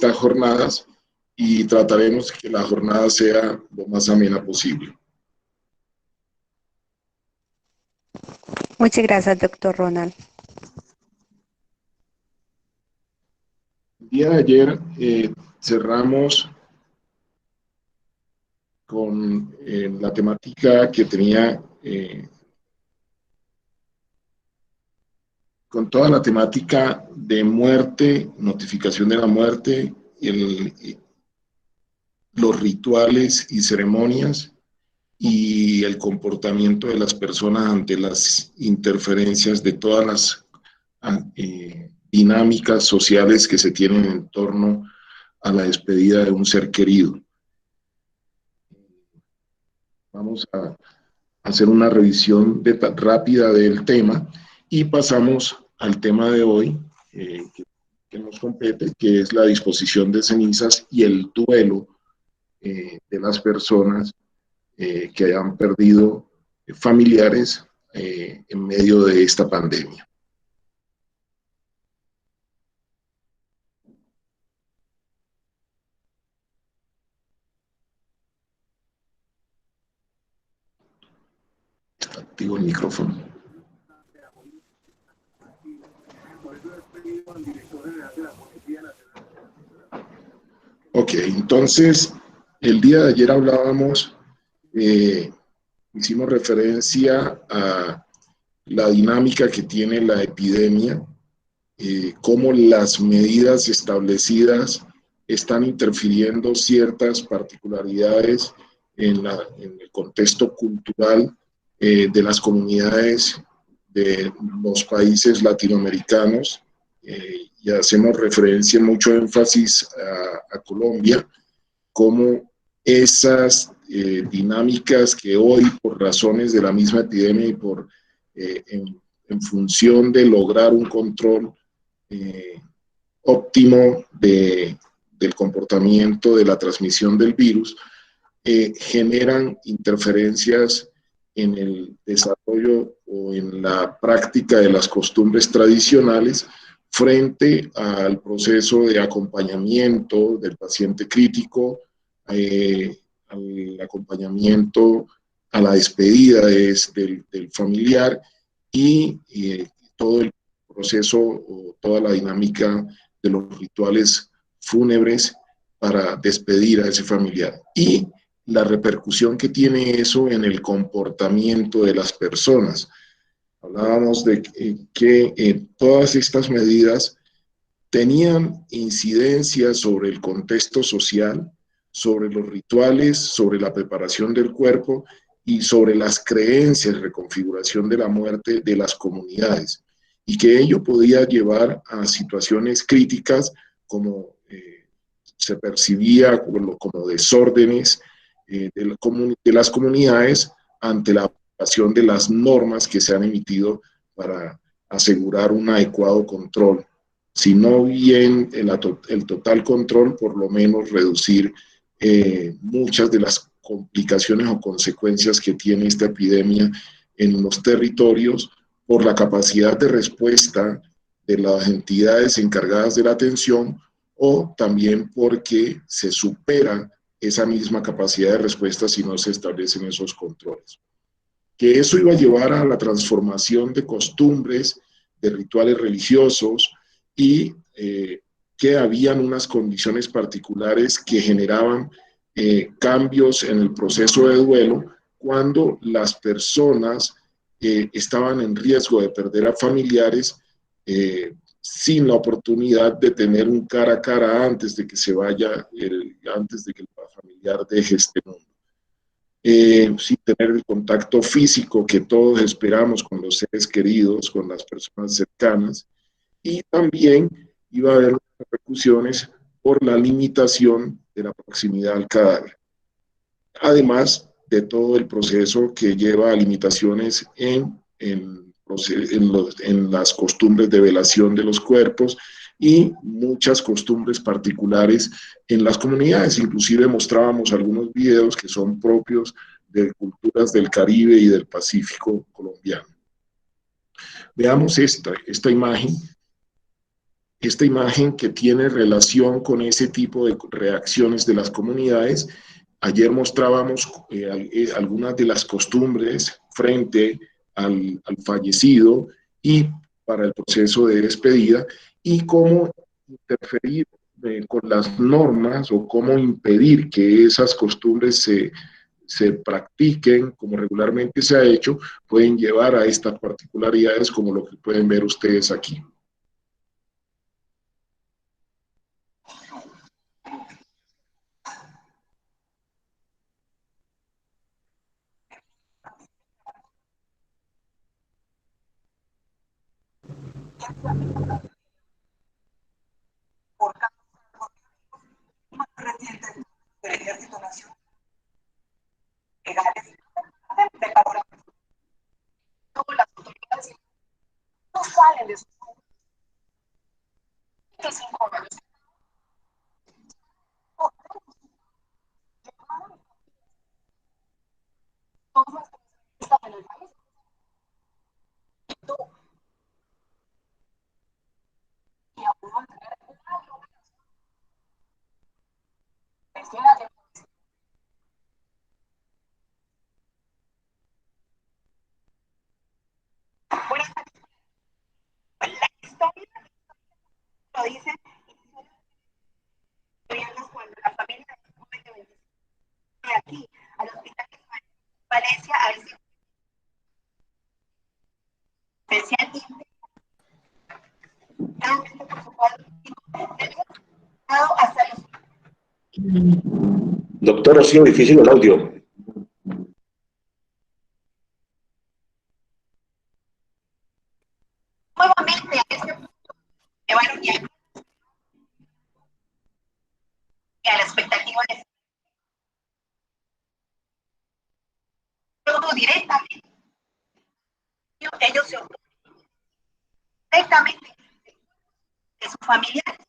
estas jornadas y trataremos que la jornada sea lo más amena posible. Muchas gracias, doctor Ronald. El día de ayer cerramos con la temática que tenía, con toda la temática de muerte, notificación de la muerte, los rituales y ceremonias y el comportamiento de las personas ante las interferencias de todas las dinámicas sociales que se tienen en torno a la despedida de un ser querido. Vamos a hacer una revisión rápida del tema y pasamos al tema de hoy que nos compete, que es la disposición de cenizas y el duelo de las personas que han perdido familiares en medio de esta pandemia. Activo el micrófono. Ok, entonces, el día de ayer hablábamos, hicimos referencia a la dinámica que tiene la epidemia, cómo las medidas establecidas están interfiriendo ciertas particularidades en el contexto cultural de las comunidades de los países latinoamericanos, y hacemos referencia, mucho énfasis a Colombia, como esas dinámicas que hoy, por razones de la misma epidemia y por en función de lograr un control óptimo del comportamiento de la transmisión del virus, generan interferencias en el desarrollo o en la práctica de las costumbres tradicionales frente al proceso de acompañamiento del paciente crítico, al acompañamiento a la despedida del familiar y todo el proceso o toda la dinámica de los rituales fúnebres para despedir a ese familiar y la repercusión que tiene eso en el comportamiento de las personas. Hablábamos de que todas estas medidas tenían incidencia sobre el contexto social, sobre los rituales, sobre la preparación del cuerpo y sobre las creencias, reconfiguración de la muerte de las comunidades, y que ello podía llevar a situaciones críticas como se percibía como desórdenes de las comunidades ante la aplicación de las normas que se han emitido para asegurar un adecuado control. Si no bien el total control, por lo menos reducir muchas de las complicaciones o consecuencias que tiene esta epidemia en los territorios por la capacidad de respuesta de las entidades encargadas de la atención, o también porque se supera esa misma capacidad de respuesta si no se establecen esos controles. Que eso iba a llevar a la transformación de costumbres, de rituales religiosos, y que habían unas condiciones particulares que generaban cambios en el proceso de duelo cuando las personas estaban en riesgo de perder a familiares sin la oportunidad de tener un cara a cara antes de que se vaya, antes de que el familiar deje este mundo. Sin tener el contacto físico que todos esperamos con los seres queridos, con las personas cercanas, y también iba a haber repercusiones por la limitación de la proximidad al cadáver. Además de todo el proceso que lleva a limitaciones en las costumbres de velación de los cuerpos y muchas costumbres particulares en las comunidades. Inclusive mostrábamos algunos videos que son propios de culturas del Caribe y del Pacífico colombiano. Veamos esta imagen. esta imagen que tiene relación con ese tipo de reacciones de las comunidades. Ayer mostrábamos algunas de las costumbres frente al fallecido y para el proceso de despedida, y cómo interferir con las normas o cómo impedir que esas costumbres se practiquen como regularmente se ha hecho, pueden llevar a estas particularidades como lo que pueden ver ustedes aquí. Doctor, ha sido difícil el audio. Nuevamente, a este punto llevaron ya a la expectativa de todo directamente. Ellos se oponen directamente de sus familiares.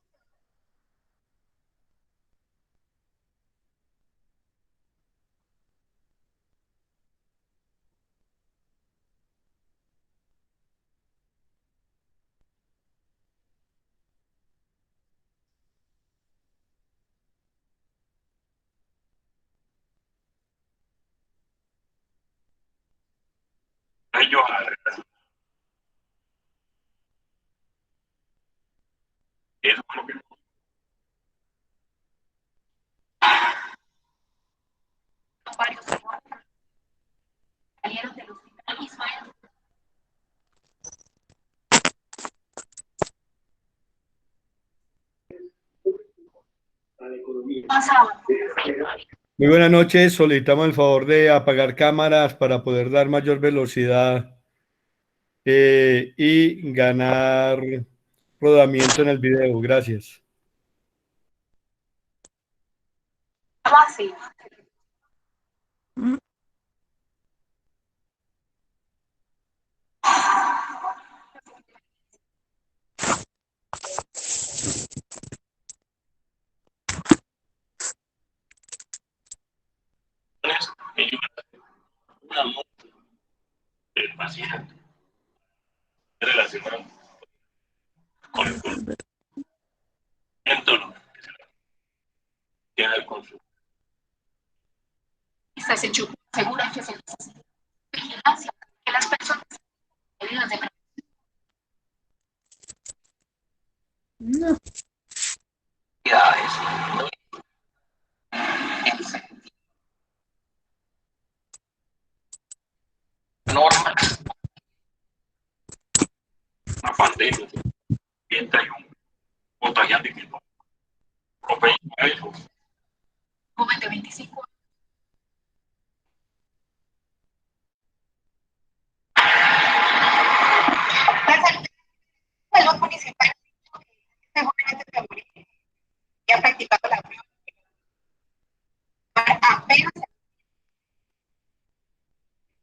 Varios salieron del hospital Ismael. Pasaba. Muy buenas noches, solicitamos el favor de apagar cámaras para poder dar mayor velocidad y ganar rodamiento en el video. Gracias. Fácil. El paciente relacionado con el conocimiento que se tiene el consumo. Se asegura que se necesita vigilancia, que las personas medidas de no. Normas, una pandemia, 31 contagiantes que no propensos a eso. Joven de 25 años. La salud municipal seguramente se morirá. Ya ha practicado la prueba. Apenas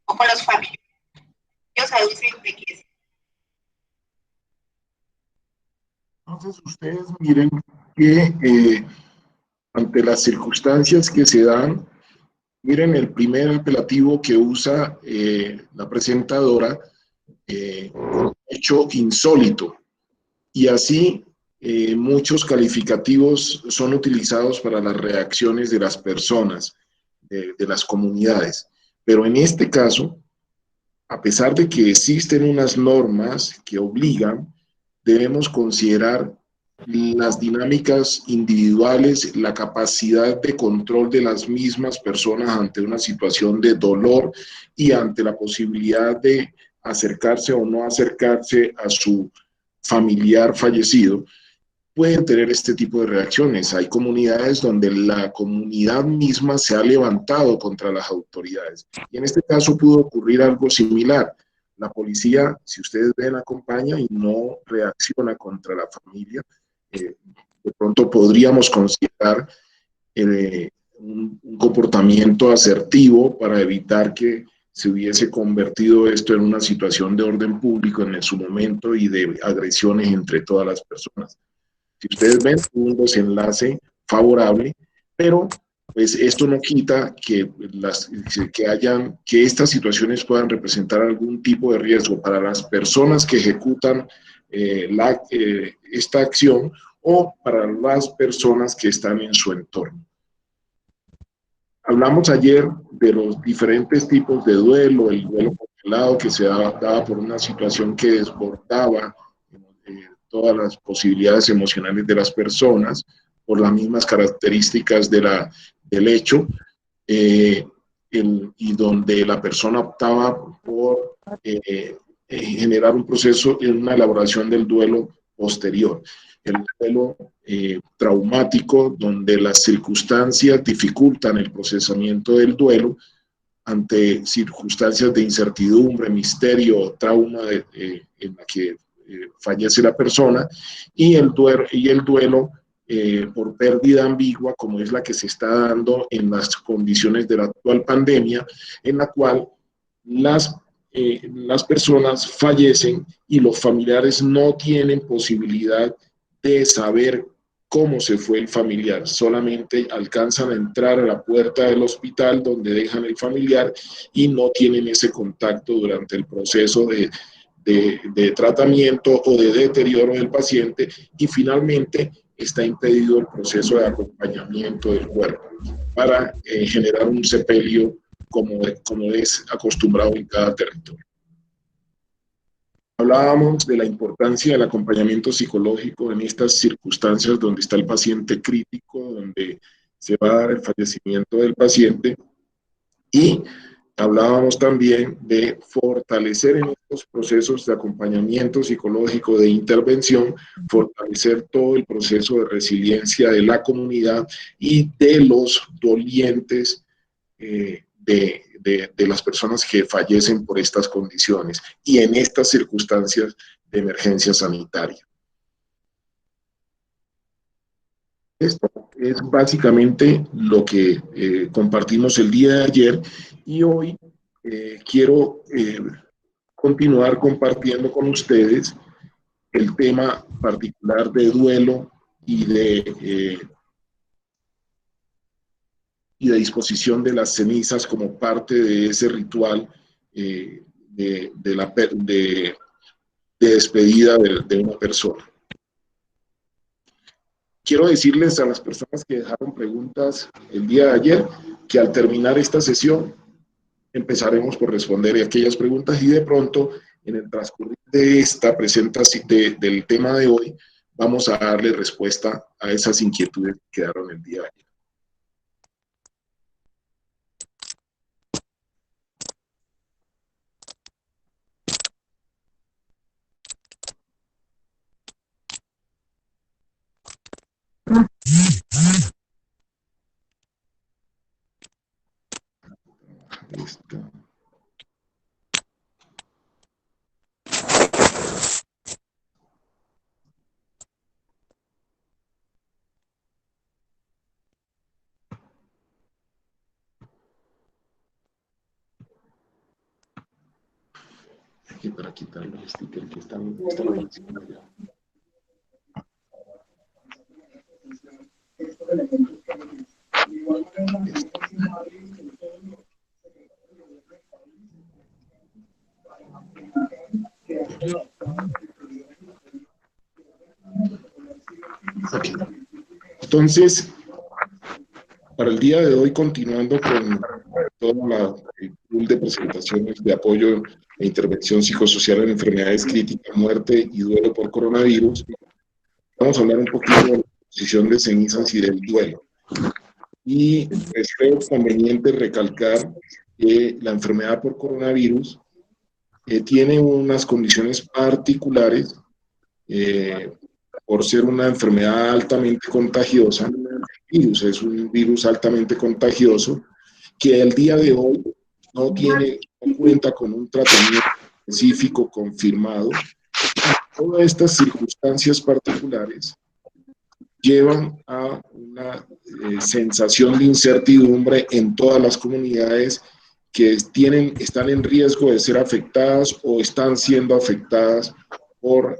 o con los familiares. Ellos aducen de que es. Entonces ustedes miren que ante las circunstancias que se dan, miren el primer apelativo que usa la presentadora, hecho insólito, y así muchos calificativos son utilizados para las reacciones de las personas, de las comunidades. Pero en este caso, a pesar de que existen unas normas que obligan, debemos considerar las dinámicas individuales, la capacidad de control de las mismas personas ante una situación de dolor y ante la posibilidad de acercarse o no acercarse a su familiar fallecido, pueden tener este tipo de reacciones. Hay comunidades donde la comunidad misma se ha levantado contra las autoridades. Y en este caso pudo ocurrir algo similar. La policía, si ustedes ven, acompaña y no reacciona contra la familia. De pronto podríamos considerar un comportamiento asertivo para evitar que se hubiese convertido esto en una situación de orden público en su momento y de agresiones entre todas las personas. Si ustedes ven, un desenlace favorable, pero pues esto no quita que estas situaciones puedan representar algún tipo de riesgo para las personas que ejecutan esta acción o para las personas que están en su entorno. Hablamos ayer de los diferentes tipos de duelo, el duelo congelado que se daba por una situación que desbordaba todas las posibilidades emocionales de las personas, por las mismas características del hecho, y donde la persona optaba por generar un proceso, una elaboración del duelo posterior. El duelo traumático, donde las circunstancias dificultan el procesamiento del duelo ante circunstancias de incertidumbre, misterio, trauma en la que fallece la persona, y el duelo por pérdida ambigua, como es la que se está dando en las condiciones de la actual pandemia, en la cual las personas fallecen y los familiares no tienen posibilidad de saber cómo se fue el familiar, solamente alcanzan a entrar a la puerta del hospital donde dejan el familiar y no tienen ese contacto durante el proceso de tratamiento o de deterioro del paciente, y finalmente está impedido el proceso de acompañamiento del cuerpo para generar un sepelio como es acostumbrado en cada territorio. Hablábamos de la importancia del acompañamiento psicológico en estas circunstancias donde está el paciente crítico, donde se va a dar el fallecimiento del paciente, y hablábamos también de fortalecer en estos procesos de acompañamiento psicológico, de intervención, fortalecer todo el proceso de resiliencia de la comunidad y de los dolientes, de las personas que fallecen por estas condiciones y en estas circunstancias de emergencia sanitaria. Esto es básicamente lo que compartimos el día de ayer, y hoy quiero continuar compartiendo con ustedes el tema particular de duelo y de disposición de las cenizas como parte de ese ritual de despedida de una persona. Quiero decirles a las personas que dejaron preguntas el día de ayer que al terminar esta sesión empezaremos por responder aquellas preguntas, y de pronto en el transcurrir de esta presentación del tema de hoy vamos a darle respuesta a esas inquietudes que quedaron el día de ayer. Listo. Aquí para quitar los stickers que están apareciendo. Entonces, para el día de hoy, continuando con todo el pool de presentaciones de apoyo e intervención psicosocial en enfermedades críticas, muerte y duelo por coronavirus, vamos a hablar un poquito de la exposición de cenizas y del duelo. Y es conveniente recalcar que la enfermedad por coronavirus tiene unas condiciones particulares por ser una enfermedad altamente contagiosa. El virus es un virus altamente contagioso que al día de hoy no cuenta con un tratamiento específico confirmado. Todas estas circunstancias particulares llevan a una sensación de incertidumbre en todas las comunidades que están en riesgo de ser afectadas o están siendo afectadas por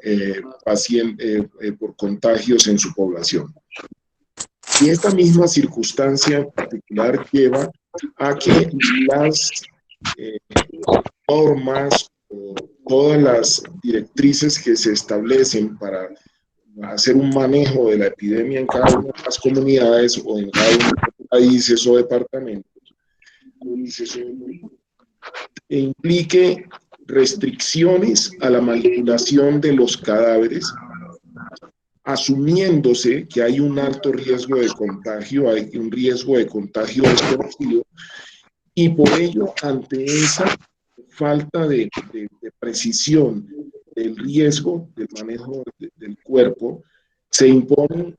contagios en su población. Y esta misma circunstancia particular lleva a que las normas o todas las directrices que se establecen para hacer un manejo de la epidemia en cada una de las comunidades o en cada uno de los países o departamentos implique restricciones a la manipulación de los cadáveres, asumiéndose que hay un alto riesgo de contagio, hay un riesgo de contagio desconocido, y por ello, ante esa falta de precisión del riesgo del manejo del cuerpo, se imponen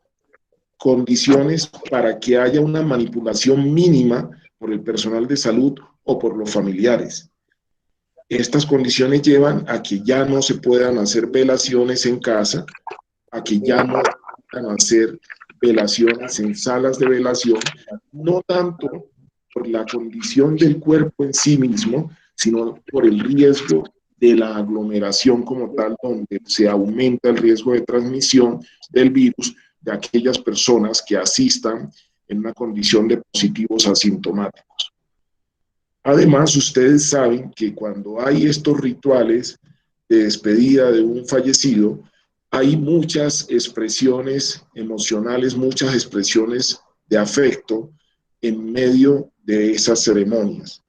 condiciones para que haya una manipulación mínima por el personal de salud o por los familiares. Estas condiciones llevan a que ya no se puedan hacer velaciones en casa, a que ya no se puedan hacer velaciones en salas de velación, no tanto por la condición del cuerpo en sí mismo, sino por el riesgo de la aglomeración como tal, donde se aumenta el riesgo de transmisión del virus de aquellas personas que asistan en una condición de positivos asintomáticos. Además, ustedes saben que cuando hay estos rituales de despedida de un fallecido, hay muchas expresiones emocionales, muchas expresiones de afecto en medio de esas ceremonias.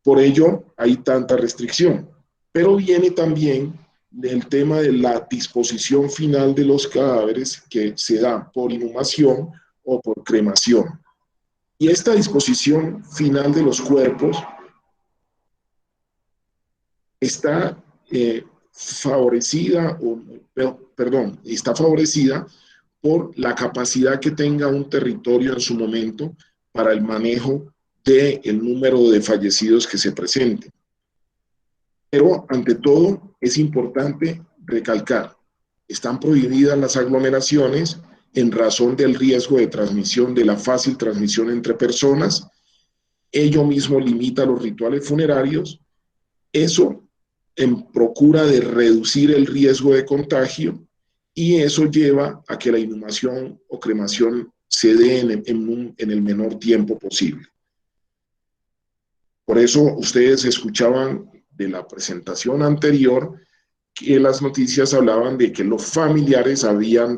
Por ello, hay tanta restricción. Pero viene también del tema de la disposición final de los cadáveres que se da por inhumación o por cremación. Y esta disposición final de los cuerpos está favorecida por la capacidad que tenga un territorio en su momento para el manejo del número de fallecidos que se presenten. Pero ante todo es importante recalcar, están prohibidas las aglomeraciones en razón del riesgo de transmisión, de la fácil transmisión entre personas. Ello mismo limita los rituales funerarios. Eso en procura de reducir el riesgo de contagio, y eso lleva a que la inhumación o cremación se dé en el menor tiempo posible. Por eso ustedes escuchaban de la presentación anterior que las noticias hablaban de que los familiares habían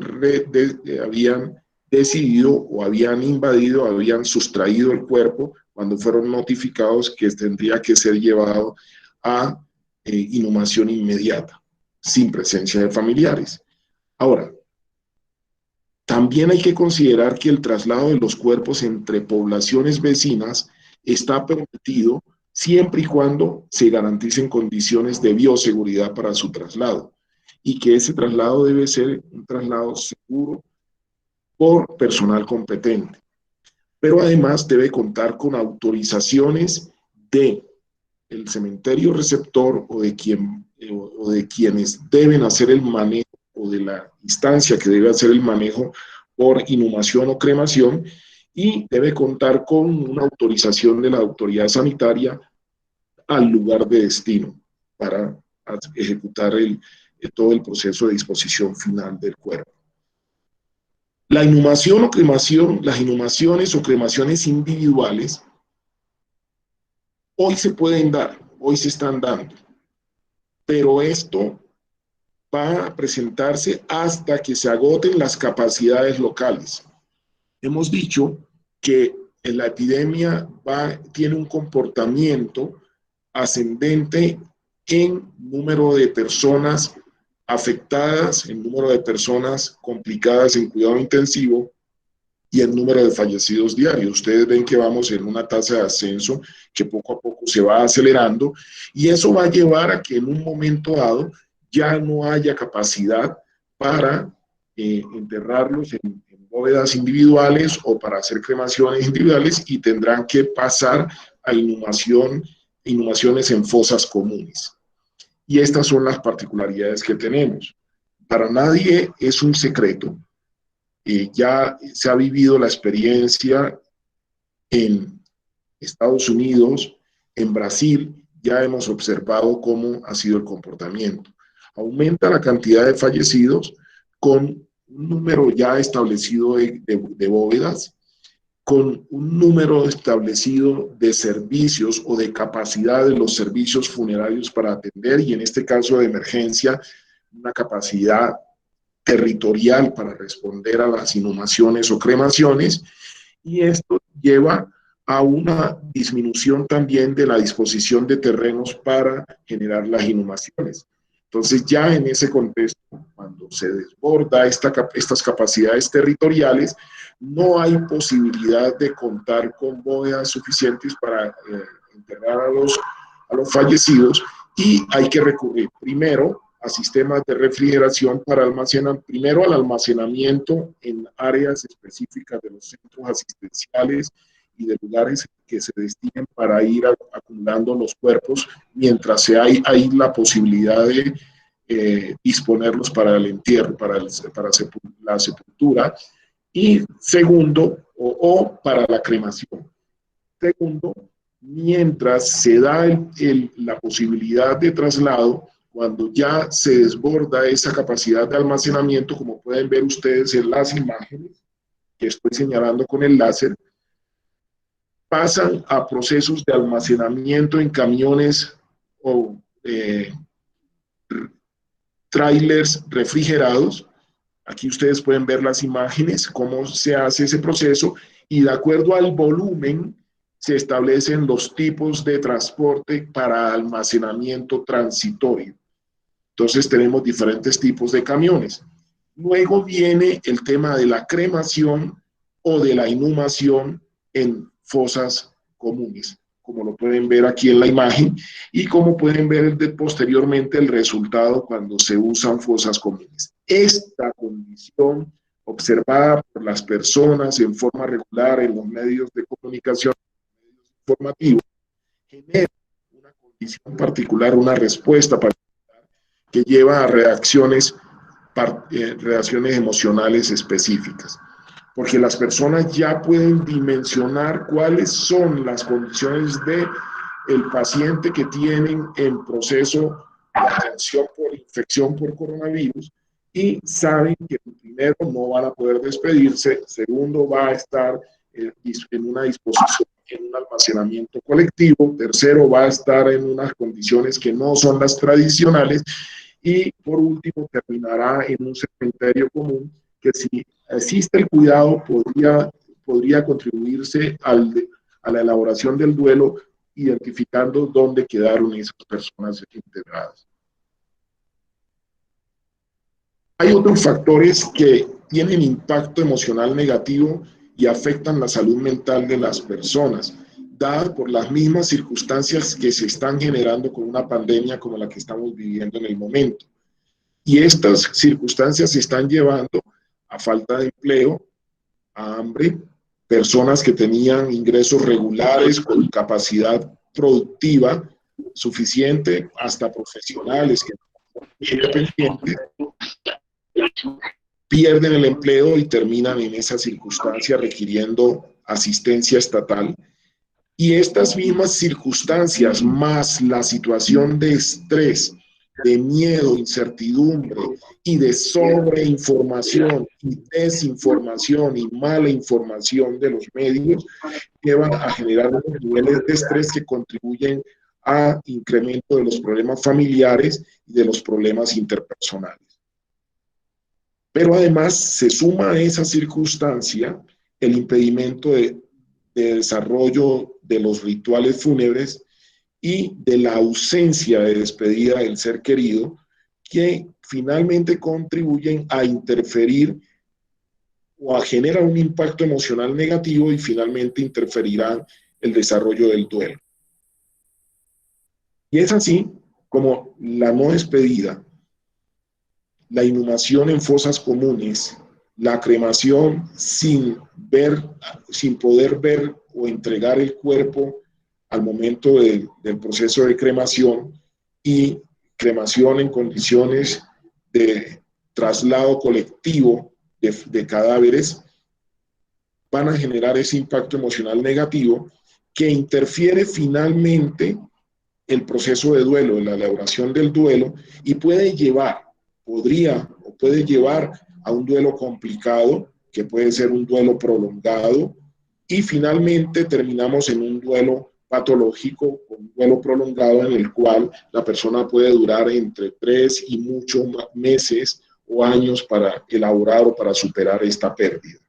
decidido o habían invadido, habían sustraído el cuerpo cuando fueron notificados que tendría que ser llevado a inhumación inmediata, sin presencia de familiares. Ahora, también hay que considerar que el traslado de los cuerpos entre poblaciones vecinas está permitido siempre y cuando se garanticen condiciones de bioseguridad para su traslado, y que ese traslado debe ser un traslado seguro por personal competente. Pero además debe contar con autorizaciones del cementerio receptor o de quienes deben hacer el manejo, o de la instancia que debe hacer el manejo por inhumación o cremación, y debe contar con una autorización de la autoridad sanitaria al lugar de destino para ejecutar todo el proceso de disposición final del cuerpo. La inhumación o cremación, las inhumaciones o cremaciones individuales, hoy se pueden dar, hoy se están dando, pero esto va a presentarse hasta que se agoten las capacidades locales. hemos dicho que la epidemia tiene un comportamiento ascendente en número de personas afectadas, en número de personas complicadas en cuidado intensivo y el número de fallecidos diarios. Ustedes ven que vamos en una tasa de ascenso que poco a poco se va acelerando y eso va a llevar a que en un momento dado ya no haya capacidad para enterrarlos en bóvedas individuales o para hacer cremaciones individuales y tendrán que pasar a inhumaciones en fosas comunes. Y estas son las particularidades que tenemos. Para nadie es un secreto. Ya se ha vivido la experiencia en Estados Unidos, en Brasil, ya hemos observado cómo ha sido el comportamiento. Aumenta la cantidad de fallecidos con un número ya establecido de bóvedas, con un número establecido de servicios o de capacidad de los servicios funerarios para atender, y en este caso de emergencia, una capacidad territorial para responder a las inhumaciones o cremaciones, y esto lleva a una disminución también de la disposición de terrenos para generar las inhumaciones. Entonces ya en ese contexto, cuando se desborda estas capacidades territoriales, no hay posibilidad de contar con bóvedas suficientes para enterrar a los fallecidos y hay que recurrir primero a sistemas de refrigeración para almacenar, primero al almacenamiento en áreas específicas de los centros asistenciales y de lugares que se destinen para ir acumulando los cuerpos mientras hay la posibilidad de disponerlos para el entierro, para la sepultura, y segundo, o para la cremación. Segundo, mientras se da la posibilidad de traslado, cuando ya se desborda esa capacidad de almacenamiento, como pueden ver ustedes en las imágenes que estoy señalando con el láser, pasan a procesos de almacenamiento en camiones o trailers refrigerados. Aquí ustedes pueden ver las imágenes, cómo se hace ese proceso, y de acuerdo al volumen se establecen los tipos de transporte para almacenamiento transitorio. Entonces tenemos diferentes tipos de camiones. Luego viene el tema de la cremación o de la inhumación en fosas comunes, como lo pueden ver aquí en la imagen, y como pueden ver posteriormente el resultado cuando se usan fosas comunes. Esta condición observada por las personas en forma regular en los medios de comunicación informativos genera una condición particular, una respuesta particular que lleva a reacciones emocionales específicas, porque las personas ya pueden dimensionar cuáles son las condiciones del paciente que tienen en proceso de atención por infección por coronavirus y saben que primero no van a poder despedirse, segundo va a estar en una disposición, en un almacenamiento colectivo, tercero va a estar en unas condiciones que no son las tradicionales y por último terminará en un cementerio común que si existe el cuidado podría contribuirse a la elaboración del duelo, identificando dónde quedaron esas personas enterradas. Hay otros factores que tienen impacto emocional negativo y afectan la salud mental de las personas, dadas por las mismas circunstancias que se están generando con una pandemia como la que estamos viviendo en el momento. Y estas circunstancias se están llevando a falta de empleo, a hambre, personas que tenían ingresos regulares con capacidad productiva suficiente, hasta profesionales que independientes, pierden el empleo y terminan en esa circunstancia requiriendo asistencia estatal. Y estas mismas circunstancias, más la situación de estrés, de miedo, incertidumbre y de sobreinformación y desinformación y mala información de los medios, llevan a generar unos niveles de estrés que contribuyen a incremento de los problemas familiares y de los problemas interpersonales. Pero además se suma a esa circunstancia el impedimento de desarrollo de los rituales fúnebres y de la ausencia de despedida del ser querido, que finalmente contribuyen a interferir o a generar un impacto emocional negativo y finalmente interferirán el desarrollo del duelo. Y es así como la no despedida, la inhumación en fosas comunes, la cremación sin poder ver o entregar el cuerpo al momento del proceso de cremación, y cremación en condiciones de traslado colectivo de cadáveres, van a generar ese impacto emocional negativo que interfiere finalmente el proceso de duelo, la elaboración del duelo, y puede llevar a un duelo complicado, que puede ser un duelo prolongado, y finalmente terminamos en un duelo patológico, un duelo prolongado en el cual la persona puede durar entre 3 y muchos meses o años para elaborar o para superar esta pérdida.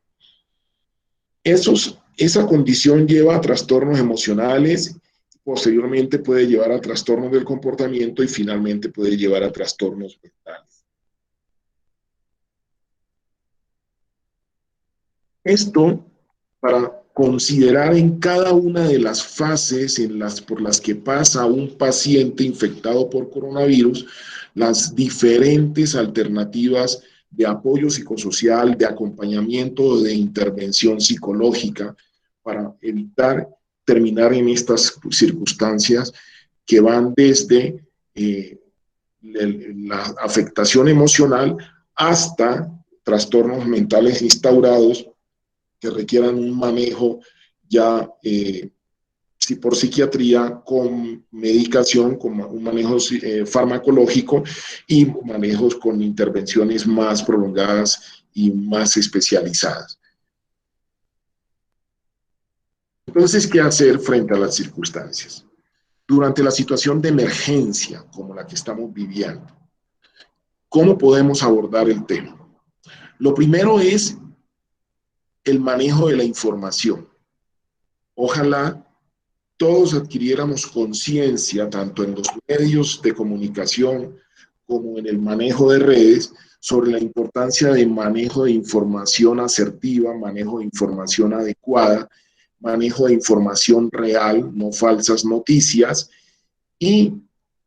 Esa condición lleva a trastornos emocionales, posteriormente puede llevar a trastornos del comportamiento y finalmente puede llevar a trastornos mentales. Esto para considerar en cada una de las fases por las que pasa un paciente infectado por coronavirus, las diferentes alternativas de apoyo psicosocial, de acompañamiento o de intervención psicológica para evitar terminar en estas circunstancias que van desde la afectación emocional hasta trastornos mentales instaurados que requieran un manejo ya por psiquiatría, con medicación, con un manejo farmacológico y manejos con intervenciones más prolongadas y más especializadas. Entonces, ¿qué hacer frente a las circunstancias? Durante la situación de emergencia como la que estamos viviendo, ¿cómo podemos abordar el tema? Lo primero es el manejo de la información. Ojalá todos adquiriéramos conciencia, tanto en los medios de comunicación como en el manejo de redes, sobre la importancia de manejo de información asertiva, manejo de información adecuada, manejo de información real, no falsas noticias, y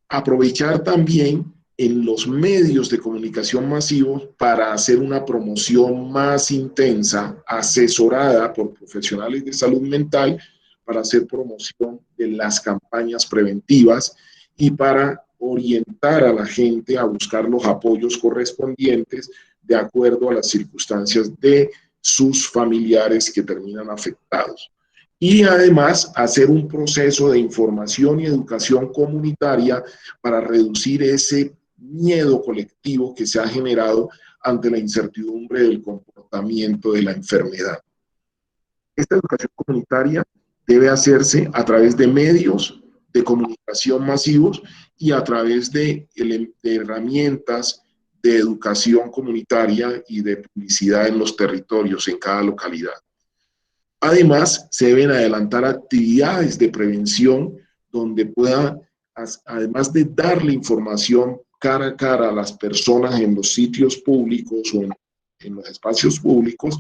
aprovechar también en los medios de comunicación masivos para hacer una promoción más intensa, asesorada por profesionales de salud mental, para hacer promoción de las campañas preventivas y para orientar a la gente a buscar los apoyos correspondientes de acuerdo a las circunstancias de sus familiares que terminan afectados. Y además hacer un proceso de información y educación comunitaria para reducir ese miedo colectivo que se ha generado ante la incertidumbre del comportamiento de la enfermedad. Esta educación comunitaria debe hacerse a través de medios de comunicación masivos y a través de herramientas de educación comunitaria y de publicidad en los territorios, en cada localidad. Además, se deben adelantar actividades de prevención donde pueda, además de darle información cara a cara a las personas en los sitios públicos o en los espacios públicos,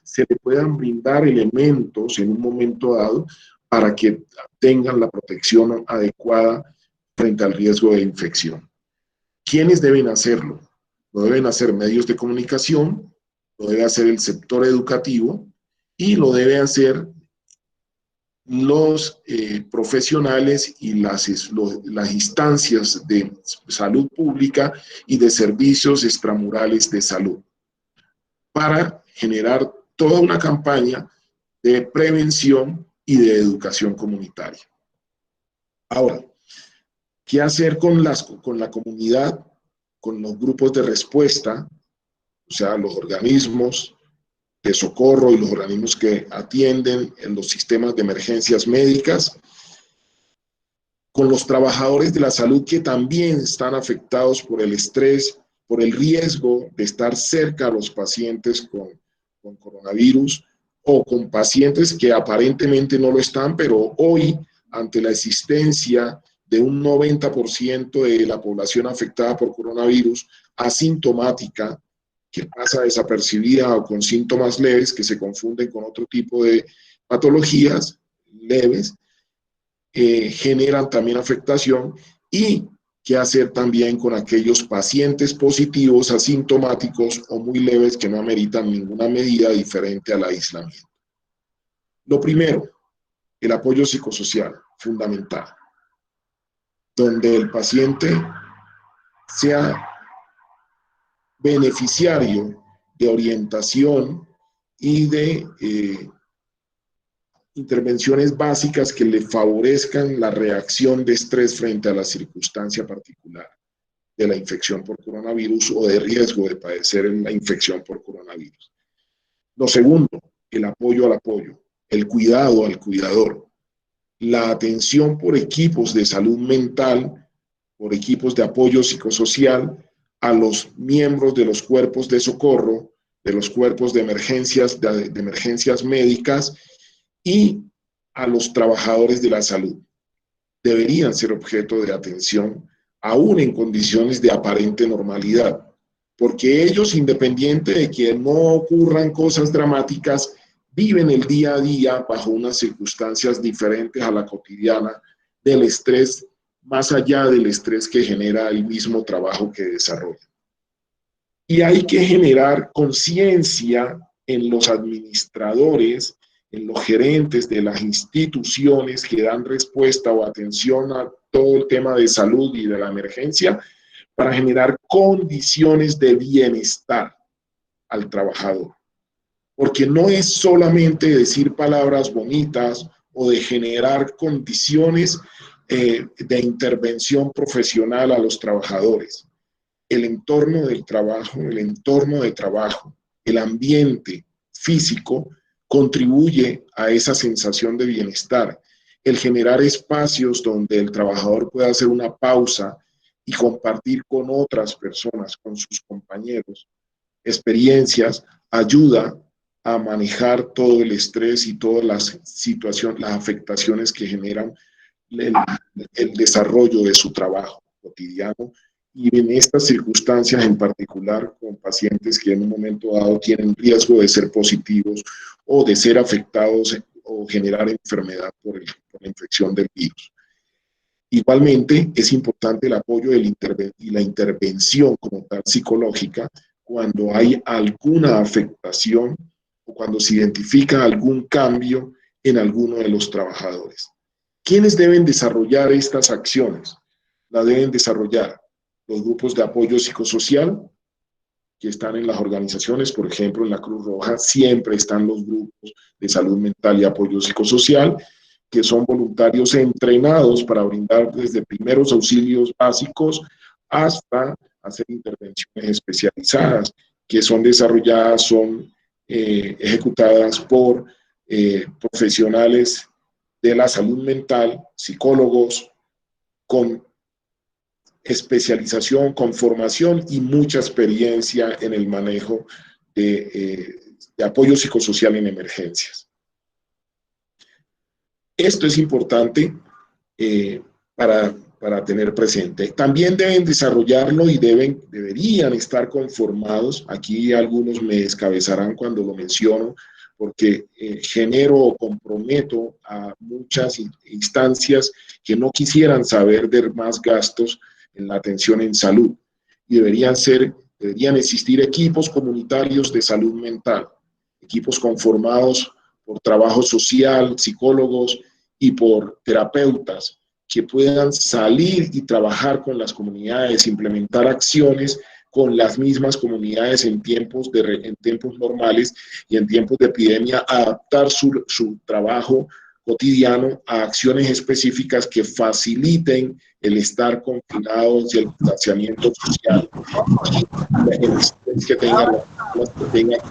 se le puedan brindar elementos en un momento dado para que tengan la protección adecuada frente al riesgo de infección. ¿Quiénes deben hacerlo? Lo deben hacer medios de comunicación, lo debe hacer el sector educativo y lo debe hacer los profesionales y las instancias de salud pública y de servicios extramurales de salud, para generar toda una campaña de prevención y de educación comunitaria. Ahora, ¿qué hacer con la comunidad, con los grupos de respuesta, o sea, los organismos de socorro y los organismos que atienden en los sistemas de emergencias médicas, con los trabajadores de la salud que también están afectados por el estrés, por el riesgo de estar cerca a los pacientes con coronavirus o con pacientes que aparentemente no lo están, pero hoy, ante la existencia de un 90% de la población afectada por coronavirus asintomática, que pasa desapercibida o con síntomas leves que se confunden con otro tipo de patologías leves, generan también afectación. Y qué hacer también con aquellos pacientes positivos, asintomáticos o muy leves que no ameritan ninguna medida diferente al aislamiento. Lo primero, el apoyo psicosocial, fundamental, donde el paciente sea beneficiario de orientación y de intervenciones básicas que le favorezcan la reacción de estrés frente a la circunstancia particular de la infección por coronavirus o de riesgo de padecer la infección por coronavirus. Lo segundo, el apoyo al apoyo, el cuidado al cuidador, la atención por equipos de salud mental, por equipos de apoyo psicosocial a los miembros de los cuerpos de socorro, de los cuerpos de emergencias médicas y a los trabajadores de la salud. Deberían ser objeto de atención aún en condiciones de aparente normalidad, porque ellos, independiente de que no ocurran cosas dramáticas, viven el día a día bajo unas circunstancias diferentes a la cotidiana del estrés, más allá del estrés que genera el mismo trabajo que desarrollan. Y hay que generar conciencia en los administradores, en los gerentes de las instituciones que dan respuesta o atención a todo el tema de salud y de la emergencia, para generar condiciones de bienestar al trabajador. Porque no es solamente decir palabras bonitas o de generar condiciones de intervención profesional a los trabajadores. El entorno del trabajo, el ambiente físico contribuye a esa sensación de bienestar. El generar espacios donde el trabajador pueda hacer una pausa y compartir con otras personas, con sus compañeros, experiencias, ayuda a manejar todo el estrés y todas las situaciones, las afectaciones que generan el desarrollo de su trabajo cotidiano, y en estas circunstancias en particular con pacientes que en un momento dado tienen riesgo de ser positivos o de ser afectados o generar enfermedad por la infección del virus. Igualmente, es importante el apoyo y la intervención como tal psicológica cuando hay alguna afectación o cuando se identifica algún cambio en alguno de los trabajadores. ¿Quiénes deben desarrollar estas acciones? La deben desarrollar los grupos de apoyo psicosocial que están en las organizaciones, por ejemplo, en la Cruz Roja siempre están los grupos de salud mental y apoyo psicosocial, que son voluntarios entrenados para brindar desde primeros auxilios básicos hasta hacer intervenciones especializadas, que son desarrolladas, son ejecutadas por profesionales de la salud mental, psicólogos, con especialización, con formación y mucha experiencia en el manejo de apoyo psicosocial en emergencias. Esto es importante para tener presente. También deben desarrollarlo y deberían estar conformados. Aquí algunos me descabezarán cuando lo menciono, porque genero o comprometo a muchas instancias que no quisieran saber de más gastos en la atención en salud. Y deberían existir equipos comunitarios de salud mental, equipos conformados por trabajo social, psicólogos y por terapeutas que puedan salir y trabajar con las comunidades, implementar acciones con las mismas comunidades en tiempos normales y en tiempos de epidemia, adaptar su trabajo cotidiano a acciones específicas que faciliten el estar confinados y el distanciamiento social y el estrés que tenga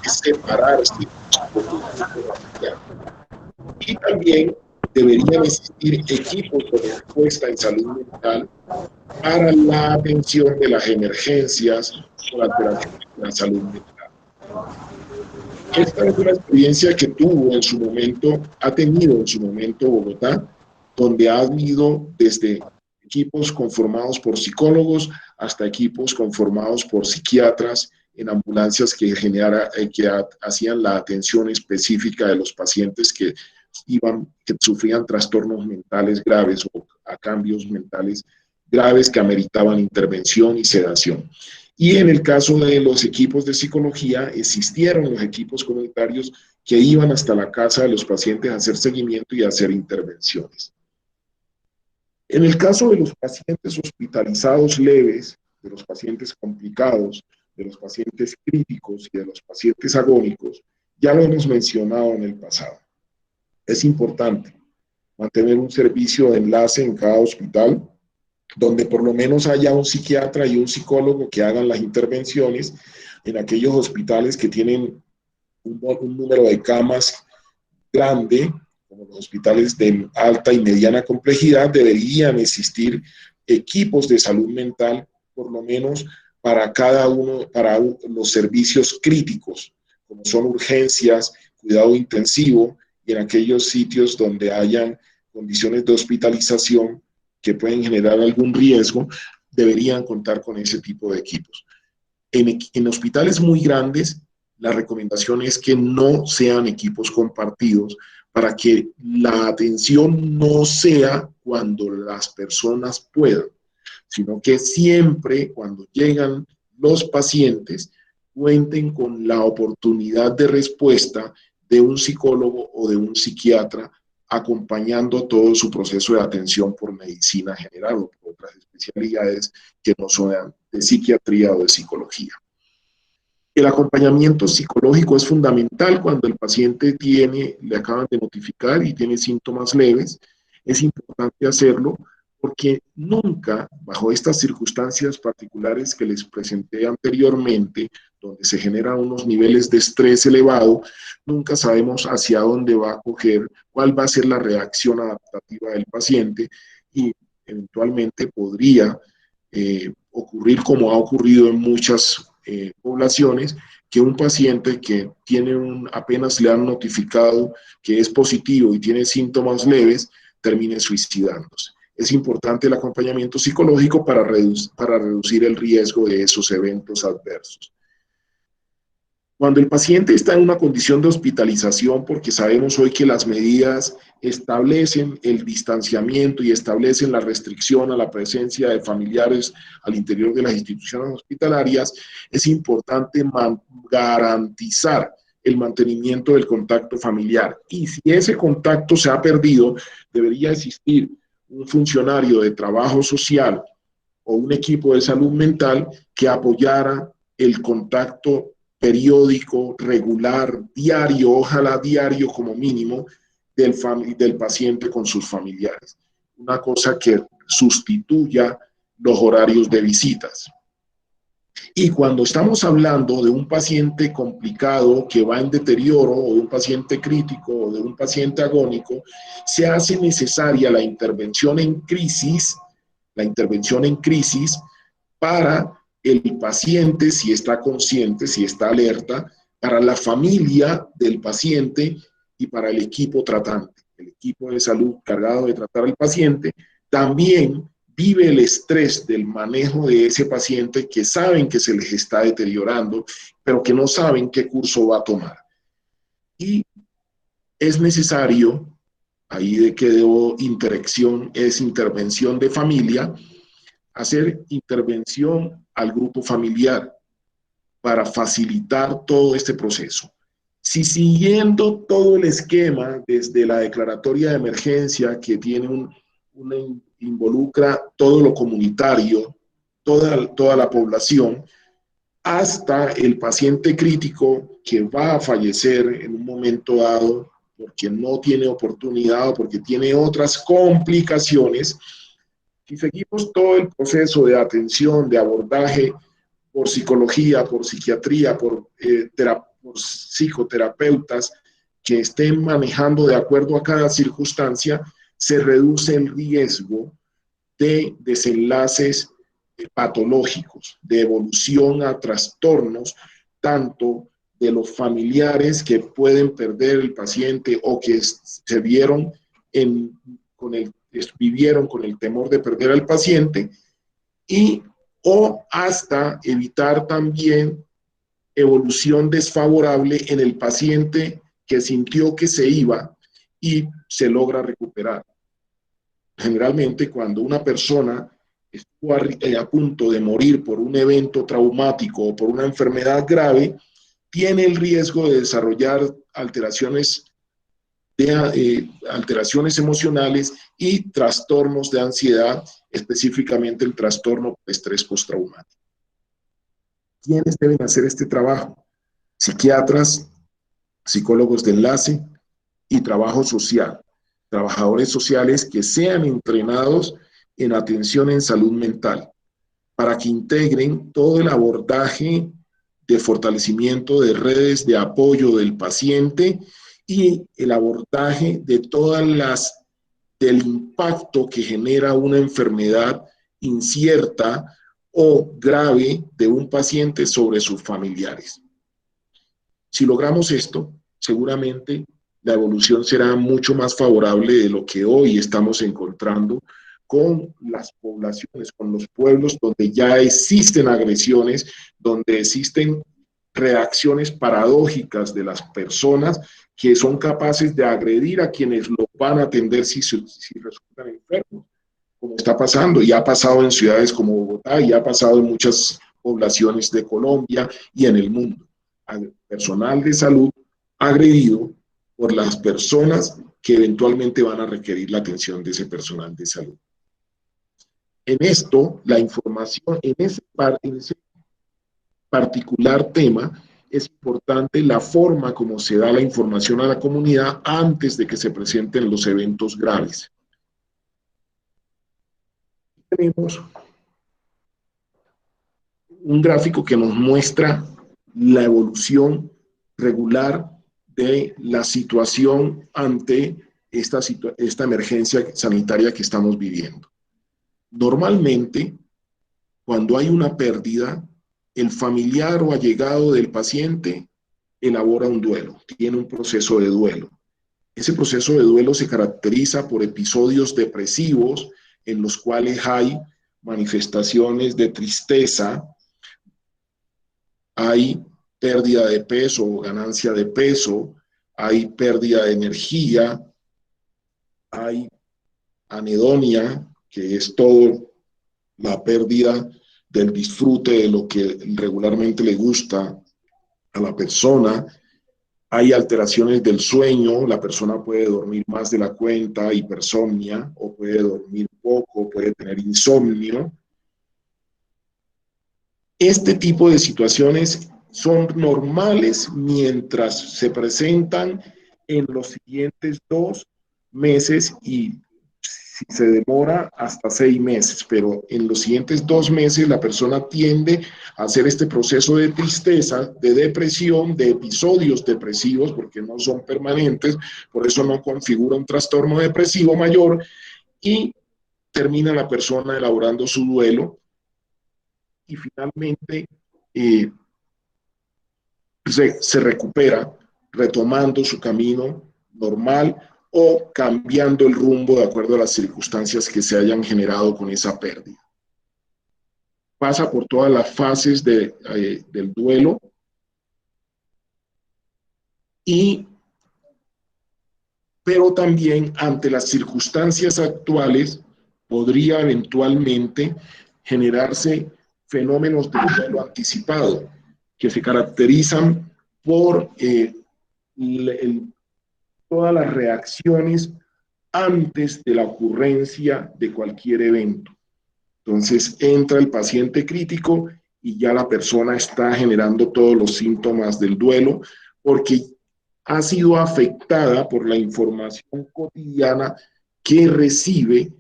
que separarse. Y también deberían existir equipos de respuesta en salud mental para la atención de las emergencias durante la salud mental. Esta es una experiencia que tuvo en su momento, ha tenido en su momento Bogotá, donde ha habido desde equipos conformados por psicólogos hasta equipos conformados por psiquiatras en ambulancias que hacían la atención específica de los pacientes que sufrían trastornos mentales graves o a cambios mentales graves que ameritaban intervención y sedación. Y en el caso de los equipos de psicología, existieron los equipos comunitarios que iban hasta la casa de los pacientes a hacer seguimiento y a hacer intervenciones. En el caso de los pacientes hospitalizados leves, de los pacientes complicados, de los pacientes críticos y de los pacientes agónicos, ya lo hemos mencionado en el pasado. Es importante mantener un servicio de enlace en cada hospital, donde por lo menos haya un psiquiatra y un psicólogo que hagan las intervenciones en aquellos hospitales que tienen un número de camas grande, como los hospitales de alta y mediana complejidad. Deberían existir equipos de salud mental, por lo menos para cada uno, para los servicios críticos, como son urgencias, cuidado intensivo, y en aquellos sitios donde hayan condiciones de hospitalización que pueden generar algún riesgo, deberían contar con ese tipo de equipos. En hospitales muy grandes, la recomendación es que no sean equipos compartidos para que la atención no sea cuando las personas puedan, sino que siempre cuando llegan los pacientes cuenten con la oportunidad de respuesta de un psicólogo o de un psiquiatra acompañando todo su proceso de atención por medicina general o por otras especialidades que no son de psiquiatría o de psicología. El acompañamiento psicológico es fundamental cuando el paciente le acaban de notificar y tiene síntomas leves. Es importante hacerlo porque nunca, bajo estas circunstancias particulares que les presenté anteriormente, donde se generan unos niveles de estrés elevado, nunca sabemos hacia dónde va a coger, cuál va a ser la reacción adaptativa del paciente y eventualmente podría ocurrir, como ha ocurrido en muchas poblaciones, que un paciente que apenas le han notificado que es positivo y tiene síntomas leves, termine suicidándose. Es importante el acompañamiento psicológico para reducir el riesgo de esos eventos adversos. Cuando el paciente está en una condición de hospitalización, porque sabemos hoy que las medidas establecen el distanciamiento y establecen la restricción a la presencia de familiares al interior de las instituciones hospitalarias, es importante garantizar el mantenimiento del contacto familiar. Y si ese contacto se ha perdido, debería existir un funcionario de trabajo social o un equipo de salud mental que apoyara el contacto periódico, regular, diario, ojalá diario como mínimo, del paciente con sus familiares. Una cosa que sustituya los horarios de visitas. Y cuando estamos hablando de un paciente complicado que va en deterioro, o de un paciente crítico, o de un paciente agónico, se hace necesaria la intervención en crisis para el paciente, si está consciente, si está alerta, para la familia del paciente y para el equipo tratante. El equipo de salud cargado de tratar al paciente también vive el estrés del manejo de ese paciente que saben que se les está deteriorando, pero que no saben qué curso va a tomar. Y es necesario, ahí de que debo intervención de familia, hacer intervención al grupo familiar para facilitar todo este proceso. Si siguiendo todo el esquema, desde la declaratoria de emergencia que tiene involucra todo lo comunitario, toda la población, hasta el paciente crítico que va a fallecer en un momento dado porque no tiene oportunidad o porque tiene otras complicaciones. Si seguimos todo el proceso de atención, de abordaje por psicología, por psiquiatría, por psicoterapeutas que estén manejando de acuerdo a cada circunstancia, se reduce el riesgo de desenlaces patológicos, de evolución a trastornos, tanto de los familiares que pueden perder el paciente o que se vieron vivieron con el temor de perder al paciente, o hasta evitar también evolución desfavorable en el paciente que sintió que se iba y se logra recuperar. Generalmente, cuando una persona estuvo a punto de morir por un evento traumático o por una enfermedad grave, tiene el riesgo de desarrollar alteraciones emocionales y trastornos de ansiedad, específicamente el trastorno de estrés postraumático. ¿Quiénes deben hacer este trabajo? Psiquiatras, psicólogos de enlace y trabajo social. Trabajadores sociales que sean entrenados en atención en salud mental para que integren todo el abordaje de fortalecimiento de redes de apoyo del paciente y el abordaje de del impacto que genera una enfermedad incierta o grave de un paciente sobre sus familiares. Si logramos esto, seguramente la evolución será mucho más favorable de lo que hoy estamos encontrando con las poblaciones, con los pueblos donde ya existen agresiones, donde existen reacciones paradójicas de las personas que son capaces de agredir a quienes lo van a atender si resultan enfermos, como está pasando, y ha pasado en ciudades como Bogotá, y ha pasado en muchas poblaciones de Colombia y en el mundo. Al personal de salud agredido por las personas que eventualmente van a requerir la atención de ese personal de salud. En esto, la información, en ese particular tema, es importante la forma como se da la información a la comunidad antes de que se presenten los eventos graves. Tenemos un gráfico que nos muestra la evolución regular de la situación ante esta emergencia sanitaria que estamos viviendo. Normalmente, cuando hay una pérdida, el familiar o allegado del paciente elabora un duelo, tiene un proceso de duelo. Ese proceso de duelo se caracteriza por episodios depresivos en los cuales hay manifestaciones de tristeza, hay pérdida de peso o ganancia de peso, hay pérdida de energía, hay anedonia, que es todo la pérdida del disfrute de lo que regularmente le gusta a la persona, hay alteraciones del sueño, la persona puede dormir más de la cuenta, hipersomnia, o puede dormir poco, puede tener insomnio. Este tipo de situaciones son normales mientras se presentan en los siguientes 2 meses y si se demora hasta 6 meses, pero en los siguientes 2 meses la persona tiende a hacer este proceso de tristeza, de depresión, de episodios depresivos, porque no son permanentes, por eso no configura un trastorno depresivo mayor, y termina la persona elaborando su duelo y finalmente se recupera retomando su camino normal o cambiando el rumbo de acuerdo a las circunstancias que se hayan generado con esa pérdida. Pasa por todas las fases del duelo pero también ante las circunstancias actuales podría eventualmente generarse fenómenos de duelo anticipado que se caracterizan por todas las reacciones antes de la ocurrencia de cualquier evento. Entonces entra el paciente crítico y ya la persona está generando todos los síntomas del duelo porque ha sido afectada por la información cotidiana que recibe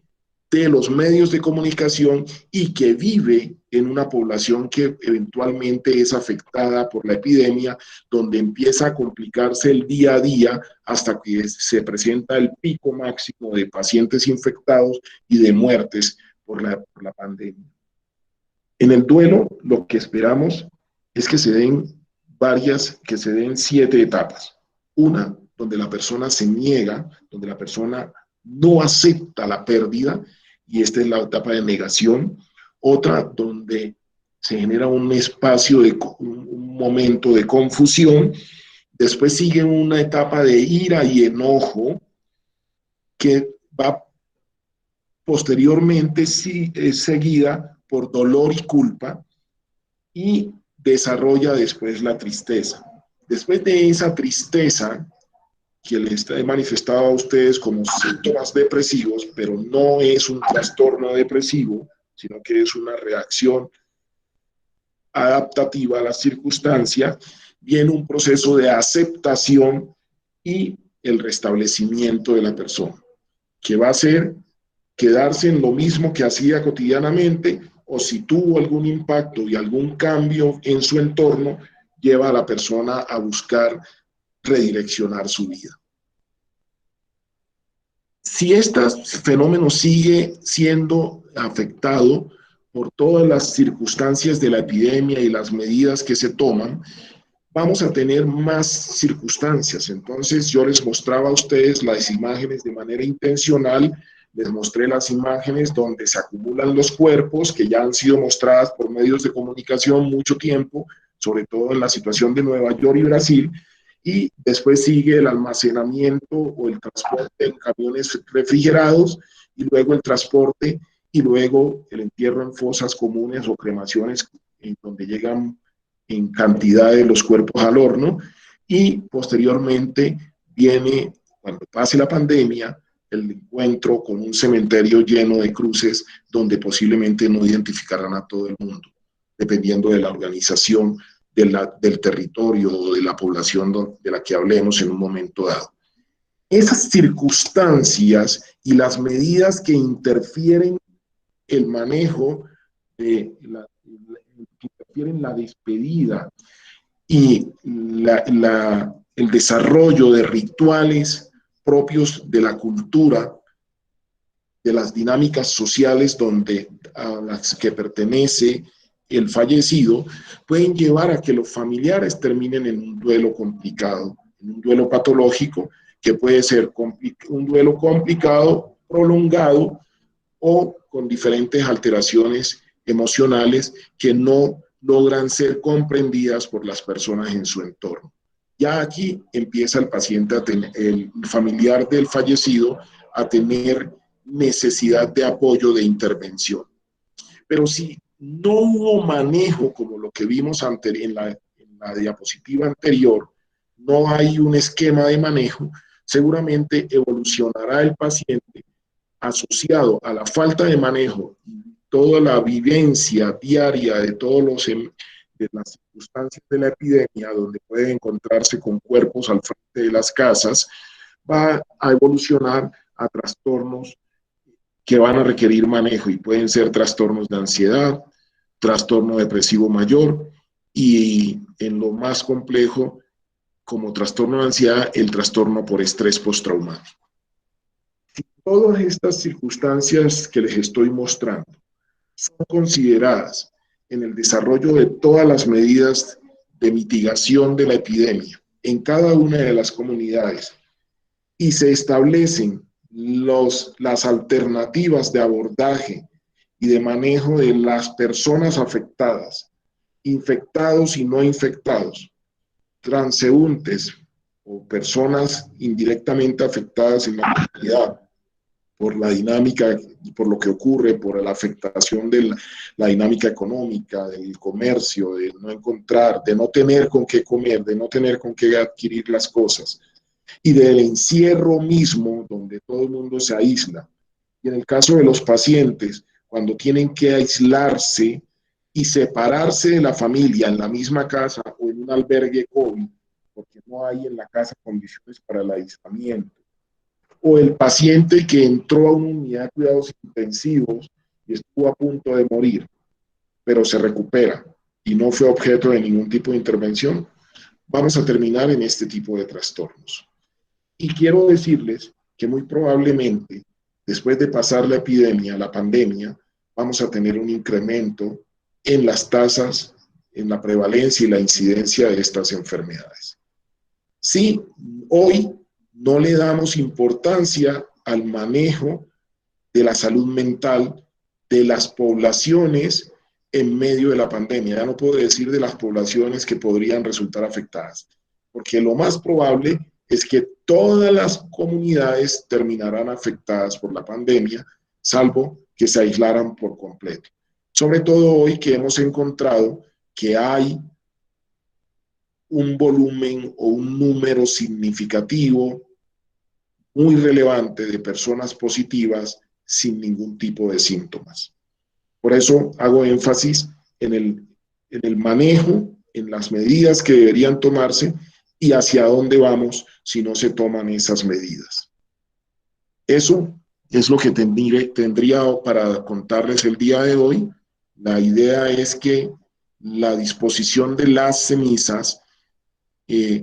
de los medios de comunicación y que vive en una población que eventualmente es afectada por la epidemia, donde empieza a complicarse el día a día hasta que se presenta el pico máximo de pacientes infectados y de muertes por la pandemia. En el duelo, lo que esperamos es que se den varias, que se den 7 etapas. Una, donde la persona se niega, donde la persona no acepta la pérdida, y esta es la etapa de negación. Otra, donde se genera un espacio, un momento de confusión. Después sigue una etapa de ira y enojo, que va posteriormente seguida por dolor y culpa, y desarrolla después la tristeza. Después de esa tristeza, que les he manifestado a ustedes como síntomas depresivos, pero no es un trastorno depresivo, sino que es una reacción adaptativa a la circunstancia, viene un proceso de aceptación y el restablecimiento de la persona, que va a ser quedarse en lo mismo que hacía cotidianamente, o si tuvo algún impacto y algún cambio en su entorno, lleva a la persona a buscar redireccionar su vida. Si este fenómeno sigue siendo afectado por todas las circunstancias de la epidemia y las medidas que se toman, vamos a tener más circunstancias. Entonces yo les mostraba a ustedes las imágenes de manera intencional, les mostré las imágenes donde se acumulan los cuerpos, que ya han sido mostradas por medios de comunicación mucho tiempo, sobre todo en la situación de Nueva York y Brasil, y después sigue el almacenamiento o el transporte en camiones refrigerados, y luego el transporte, y luego el entierro en fosas comunes o cremaciones, en donde llegan en cantidad de los cuerpos al horno, y posteriormente viene, cuando pase la pandemia, el encuentro con un cementerio lleno de cruces donde posiblemente no identificarán a todo el mundo, dependiendo de la organización del territorio o de la población de la que hablemos en un momento dado. Esas circunstancias y las medidas que interfieren el manejo, que interfieren la despedida y el desarrollo de rituales propios de la cultura, de las dinámicas sociales a las que pertenece el fallecido, pueden llevar a que los familiares terminen en un duelo complicado, en un duelo patológico, que puede ser un duelo complicado, prolongado, o con diferentes alteraciones emocionales que no logran ser comprendidas por las personas en su entorno. Ya aquí empieza el paciente, el familiar del fallecido, a tener necesidad de apoyo, de intervención. Pero si no hubo manejo, como lo que vimos en la diapositiva anterior, no hay un esquema de manejo, seguramente evolucionará el paciente asociado a la falta de manejo y toda la vivencia diaria de de las circunstancias de la epidemia, donde puede encontrarse con cuerpos al frente de las casas, va a evolucionar a trastornos que van a requerir manejo, y pueden ser trastornos de ansiedad, trastorno depresivo mayor, y en lo más complejo, como trastorno de ansiedad, el trastorno por estrés postraumático. Si todas estas circunstancias que les estoy mostrando son consideradas en el desarrollo de todas las medidas de mitigación de la epidemia en cada una de las comunidades, y se establecen las alternativas de abordaje y de manejo de las personas afectadas, infectados y no infectados, transeúntes o personas indirectamente afectadas en la comunidad por la dinámica, por lo que ocurre, por la afectación de la dinámica económica, del comercio, de no encontrar, de no tener con qué comer, de no tener con qué adquirir las cosas, y del encierro mismo, donde todo el mundo se aísla. Y en el caso de los pacientes, cuando tienen que aislarse y separarse de la familia en la misma casa o en un albergue COVID, porque no hay en la casa condiciones para el aislamiento. O el paciente que entró a una unidad de cuidados intensivos y estuvo a punto de morir, pero se recupera y no fue objeto de ningún tipo de intervención, vamos a terminar en este tipo de trastornos. Y quiero decirles que muy probablemente, después de pasar la epidemia, la pandemia, vamos a tener un incremento en las tasas en la prevalencia y la incidencia de estas enfermedades. Sí, hoy no le damos importancia al manejo de la salud mental de las poblaciones en medio de la pandemia. Ya no puedo decir de las poblaciones que podrían resultar afectadas, porque lo más probable es que todas las comunidades terminarán afectadas por la pandemia, salvo que se aislaran por completo. Sobre todo hoy que hemos encontrado que hay un volumen o un número significativo, muy relevante de personas positivas sin ningún tipo de síntomas. Por eso hago énfasis en el manejo, en las medidas que deberían tomarse y hacia dónde vamos si no se toman esas medidas. Eso es lo que tendría para contarles el día de hoy. La idea es que la disposición de las cenizas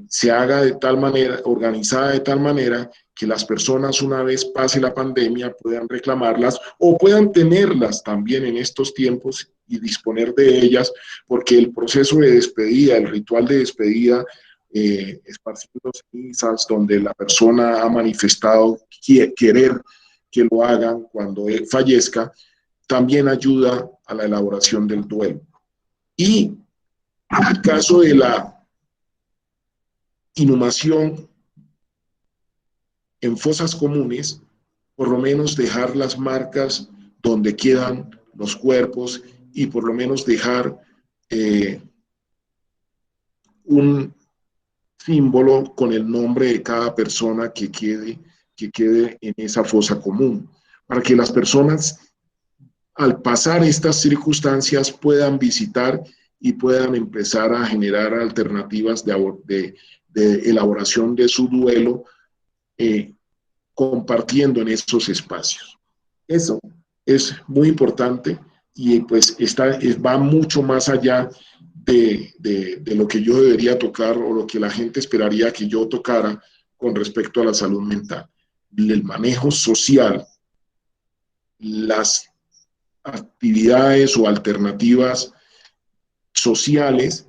se haga de tal manera, organizada de tal manera que las personas una vez pase la pandemia puedan reclamarlas o puedan tenerlas también en estos tiempos y disponer de ellas, porque el proceso de despedida, el ritual de despedida, esparciendo cenizas, donde la persona ha manifestado querer que lo hagan cuando él fallezca, también ayuda a la elaboración del duelo. Y en el caso de la inhumación en fosas comunes, por lo menos dejar las marcas donde quedan los cuerpos y por lo menos dejar un símbolo con el nombre de cada persona que quede en esa fosa común, para que las personas al pasar estas circunstancias puedan visitar y puedan empezar a generar alternativas de elaboración de su duelo, compartiendo en esos espacios. Eso es muy importante y pues va mucho más allá de lo que yo debería tocar o lo que la gente esperaría que yo tocara con respecto a la salud mental. El manejo social, las actividades o alternativas sociales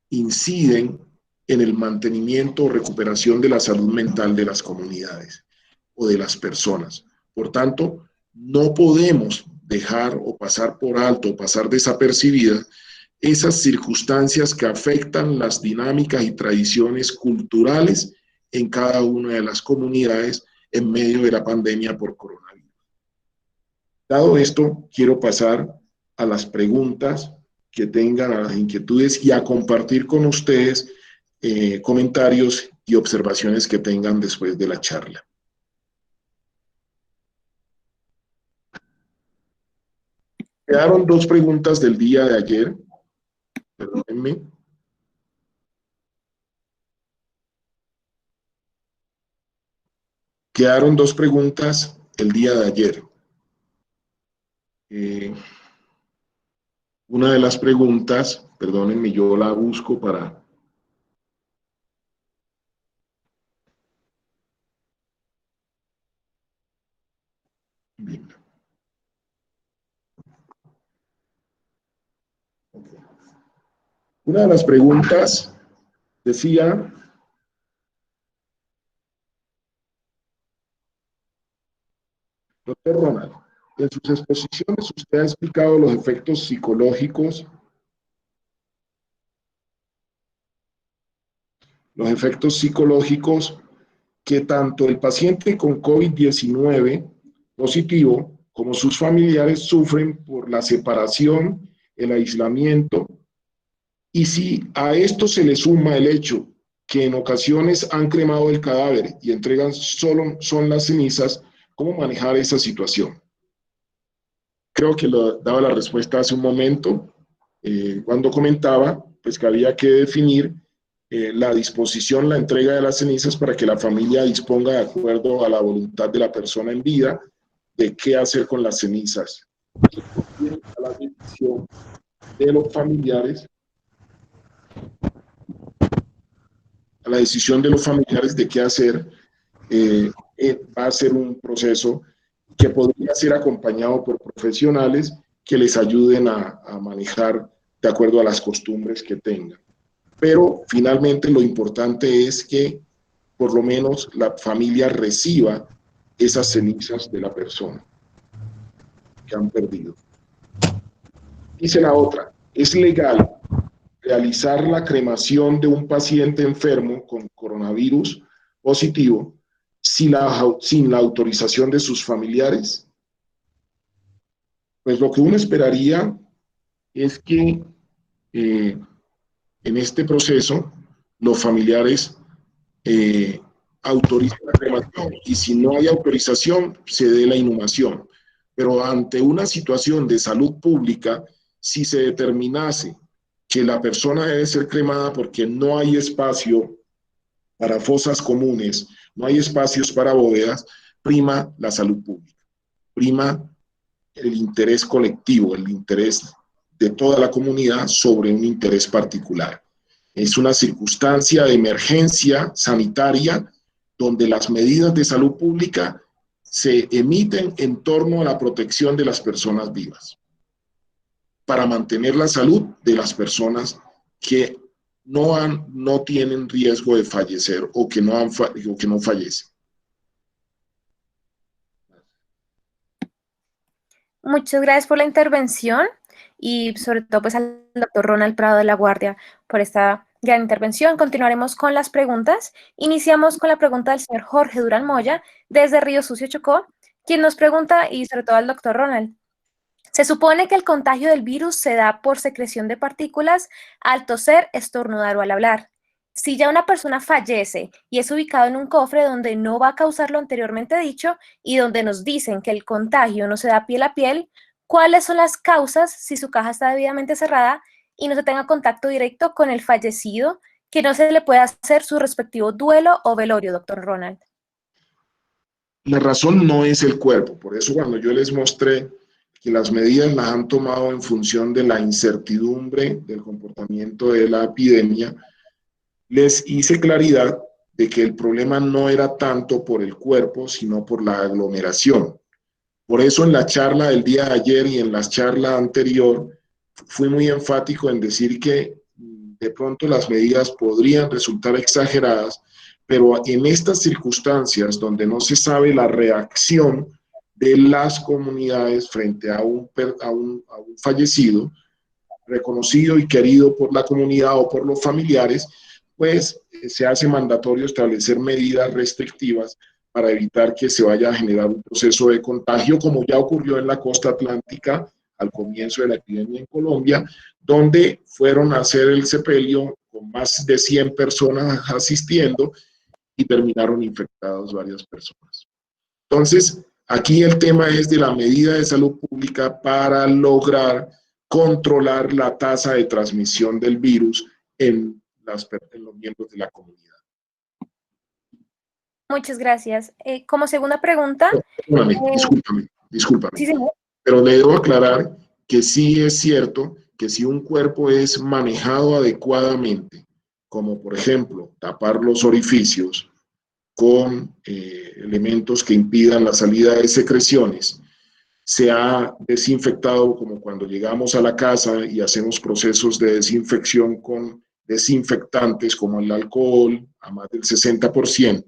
inciden en el mantenimiento o recuperación de la salud mental de las comunidades o de las personas. Por tanto, no podemos dejar o pasar por alto o pasar desapercibida esas circunstancias que afectan las dinámicas y tradiciones culturales en cada una de las comunidades en medio de la pandemia por coronavirus. Dado esto, quiero pasar a las preguntas que tengan, a las inquietudes y a compartir con ustedes comentarios y observaciones que tengan después de la charla. Quedaron dos preguntas del día de ayer. Perdónenme. Quedaron dos preguntas el día de ayer. Una de las preguntas, perdónenme, yo la busco para... Bien. Okay. Una de las preguntas decía... Doctor Ronald, en sus exposiciones usted ha explicado los efectos psicológicos que tanto el paciente con COVID-19 positivo como sus familiares sufren por la separación, el aislamiento, y si a esto se le suma el hecho que en ocasiones han cremado el cadáver y entregan solo son las cenizas, ¿cómo manejar esa situación? Creo que lo daba la respuesta hace un momento, cuando comentaba pues, que había que definir la disposición, la entrega de las cenizas para que la familia disponga de acuerdo a la voluntad de la persona en vida de qué hacer con las cenizas. A la decisión de los familiares, de qué hacer, va a ser un proceso que podría ser acompañado por profesionales que les ayuden a manejar de acuerdo a las costumbres que tengan. Pero finalmente lo importante es que por lo menos la familia reciba esas cenizas de la persona que han perdido. Dice la otra, ¿es legal realizar la cremación de un paciente enfermo con coronavirus positivo sin la autorización de sus familiares? Pues lo que uno esperaría es que en este proceso los familiares autoricen la cremación y si no hay autorización se dé la inhumación. Pero ante una situación de salud pública, si se determinase que la persona debe ser cremada porque no hay espacio para fosas comunes, no hay espacios para bóvedas, prima la salud pública, prima el interés colectivo, el interés de toda la comunidad sobre un interés particular. Es una circunstancia de emergencia sanitaria donde las medidas de salud pública se emiten en torno a la protección de las personas vivas, para mantener la salud de las personas que no tienen riesgo de fallecer o que no fallecen. Muchas gracias por la intervención y sobre todo pues al doctor Ronald Prado de la Guardia por esta gran intervención. Continuaremos con las preguntas. Iniciamos con la pregunta del señor Jorge Durán Moya desde Río Sucio, Chocó, quien nos pregunta, y sobre todo al doctor Ronald, se supone que el contagio del virus se da por secreción de partículas al toser, estornudar o al hablar. Si ya una persona fallece y es ubicado en un cofre donde no va a causar lo anteriormente dicho y donde nos dicen que el contagio no se da piel a piel, ¿cuáles son las causas si su caja está debidamente cerrada y no se tenga contacto directo con el fallecido, que no se le pueda hacer su respectivo duelo o velorio, doctor Ronald? La razón no es el cuerpo, por eso cuando yo les mostré que las medidas las han tomado en función de la incertidumbre del comportamiento de la epidemia, les hice claridad de que el problema no era tanto por el cuerpo, sino por la aglomeración. Por eso en la charla del día de ayer y en la charla anterior, fui muy enfático en decir que de pronto las medidas podrían resultar exageradas, pero en estas circunstancias donde no se sabe la reacción de las comunidades frente a un fallecido, reconocido y querido por la comunidad o por los familiares, pues se hace mandatorio establecer medidas restrictivas para evitar que se vaya a generar un proceso de contagio, como ya ocurrió en la costa atlántica al comienzo de la epidemia en Colombia, donde fueron a hacer el sepelio con más de 100 personas asistiendo y terminaron infectados varias personas. Entonces, aquí el tema es de la medida de salud pública para lograr controlar la tasa de transmisión del virus en los miembros de la comunidad. Muchas gracias. Como segunda pregunta... Discúlpame. Sí, señor. Pero le debo aclarar que sí es cierto que si un cuerpo es manejado adecuadamente, como por ejemplo tapar los orificios con elementos que impidan la salida de secreciones, se ha desinfectado como cuando llegamos a la casa y hacemos procesos de desinfección con desinfectantes como el alcohol a más del 60%,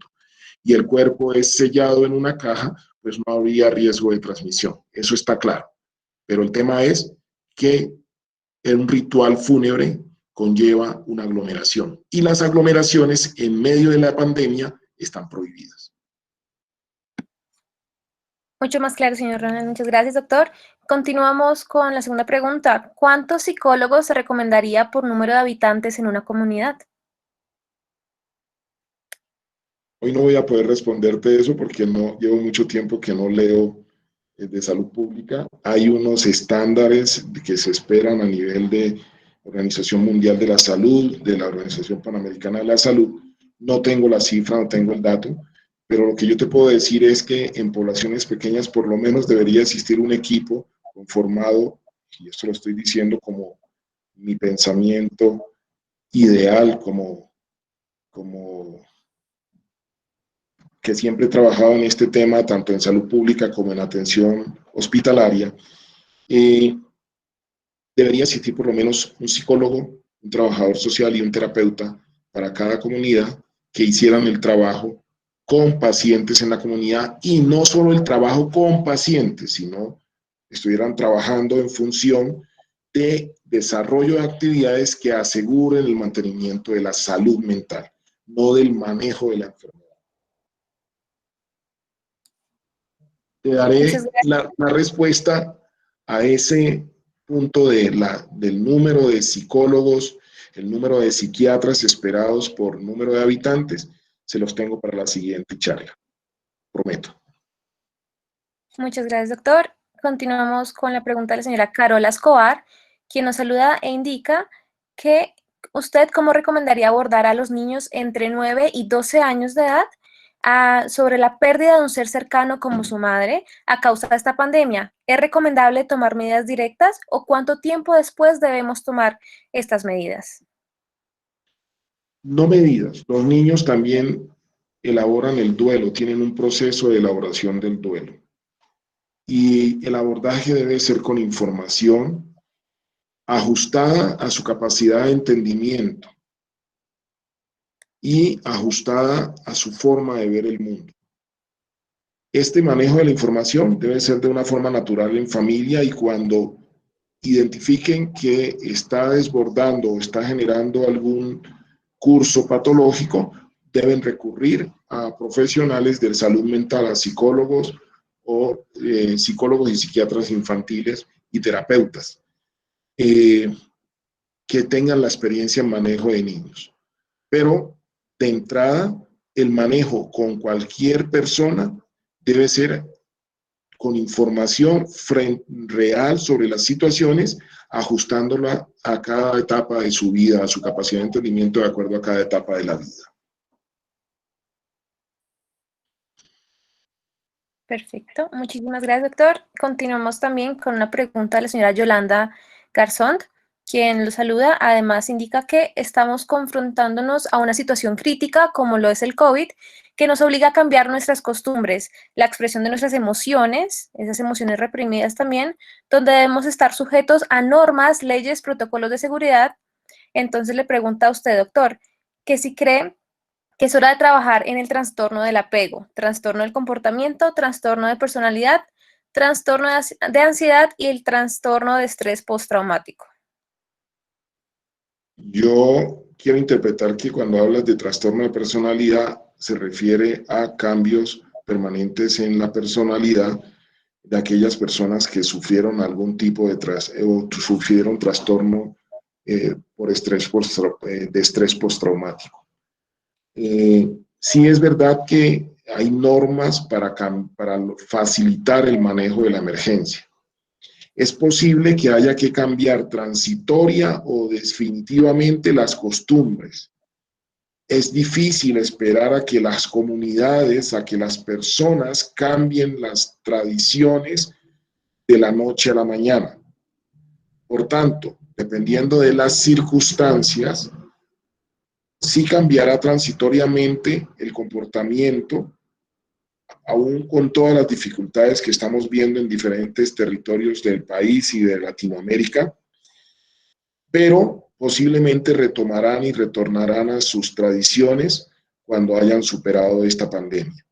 y el cuerpo es sellado en una caja, pues no habría riesgo de transmisión. Eso está claro. Pero el tema es que un ritual fúnebre conlleva una aglomeración. Y las aglomeraciones en medio de la pandemia están prohibidas. Mucho más claro, señor Ronald. Muchas gracias, doctor. Continuamos con la segunda pregunta. ¿Cuántos psicólogos se recomendaría por número de habitantes en una comunidad? Hoy no voy a poder responderte eso porque no llevo mucho tiempo que no leo de salud pública. Hay unos estándares que se esperan a nivel de Organización Mundial de la Salud, de la Organización Panamericana de la Salud. No tengo la cifra, no tengo el dato, pero lo que yo te puedo decir es que en poblaciones pequeñas por lo menos debería existir un equipo conformado, y esto lo estoy diciendo como mi pensamiento ideal, como que siempre he trabajado en este tema, tanto en salud pública como en atención hospitalaria, debería existir por lo menos un psicólogo, un trabajador social y un terapeuta para cada comunidad que hicieran el trabajo con pacientes en la comunidad, y no solo el trabajo con pacientes, sino estuvieran trabajando en función de desarrollo de actividades que aseguren el mantenimiento de la salud mental, no del manejo de la enfermedad. Te daré la respuesta a ese punto del número de psicólogos, el número de psiquiatras esperados por número de habitantes. Se los tengo para la siguiente charla, prometo. Muchas gracias, doctor. Continuamos con la pregunta de la señora Carola Escobar, quien nos saluda e indica que usted cómo recomendaría abordar a los niños entre 9 y 12 años de edad sobre la pérdida de un ser cercano como su madre a causa de esta pandemia. ¿Es recomendable tomar medidas directas o cuánto tiempo después debemos tomar estas medidas? No medidas. Los niños también elaboran el duelo, tienen un proceso de elaboración del duelo. Y el abordaje debe ser con información ajustada a su capacidad de entendimiento y ajustada a su forma de ver el mundo. Este manejo de la información debe ser de una forma natural en familia, y cuando identifiquen que está desbordando o está generando algún curso patológico, deben recurrir a profesionales de salud mental, a psicólogos o psicólogos y psiquiatras infantiles y terapeutas que tengan la experiencia en manejo de niños. Pero de entrada, el manejo con cualquier persona debe ser con información real sobre las situaciones, ajustándola a cada etapa de su vida, a su capacidad de entendimiento de acuerdo a cada etapa de la vida. Perfecto, muchísimas gracias, doctor. Continuamos también con una pregunta de la señora Yolanda Garzón, quien lo saluda. Además, indica que estamos confrontándonos a una situación crítica como lo es el COVID, que nos obliga a cambiar nuestras costumbres, la expresión de nuestras emociones, esas emociones reprimidas también, donde debemos estar sujetos a normas, leyes, protocolos de seguridad. Entonces le pregunta a usted, doctor, que si cree que es hora de trabajar en el trastorno del apego, trastorno del comportamiento, trastorno de personalidad, trastorno de ansiedad y el trastorno de estrés postraumático. Yo quiero interpretar que cuando hablas de trastorno de personalidad se refiere a cambios permanentes en la personalidad de aquellas personas que sufrieron algún tipo de sufrieron trastorno por estrés de estrés postraumático. Sí es verdad que hay normas para facilitar el manejo de la emergencia. Es posible que haya que cambiar transitoria o definitivamente las costumbres. Es difícil esperar a que las comunidades, a que las personas cambien las tradiciones de la noche a la mañana. Por tanto, dependiendo de las circunstancias, sí cambiará transitoriamente el comportamiento, aún con todas las dificultades que estamos viendo en diferentes territorios del país y de Latinoamérica, pero posiblemente retomarán y retornarán a sus tradiciones cuando hayan superado esta pandemia.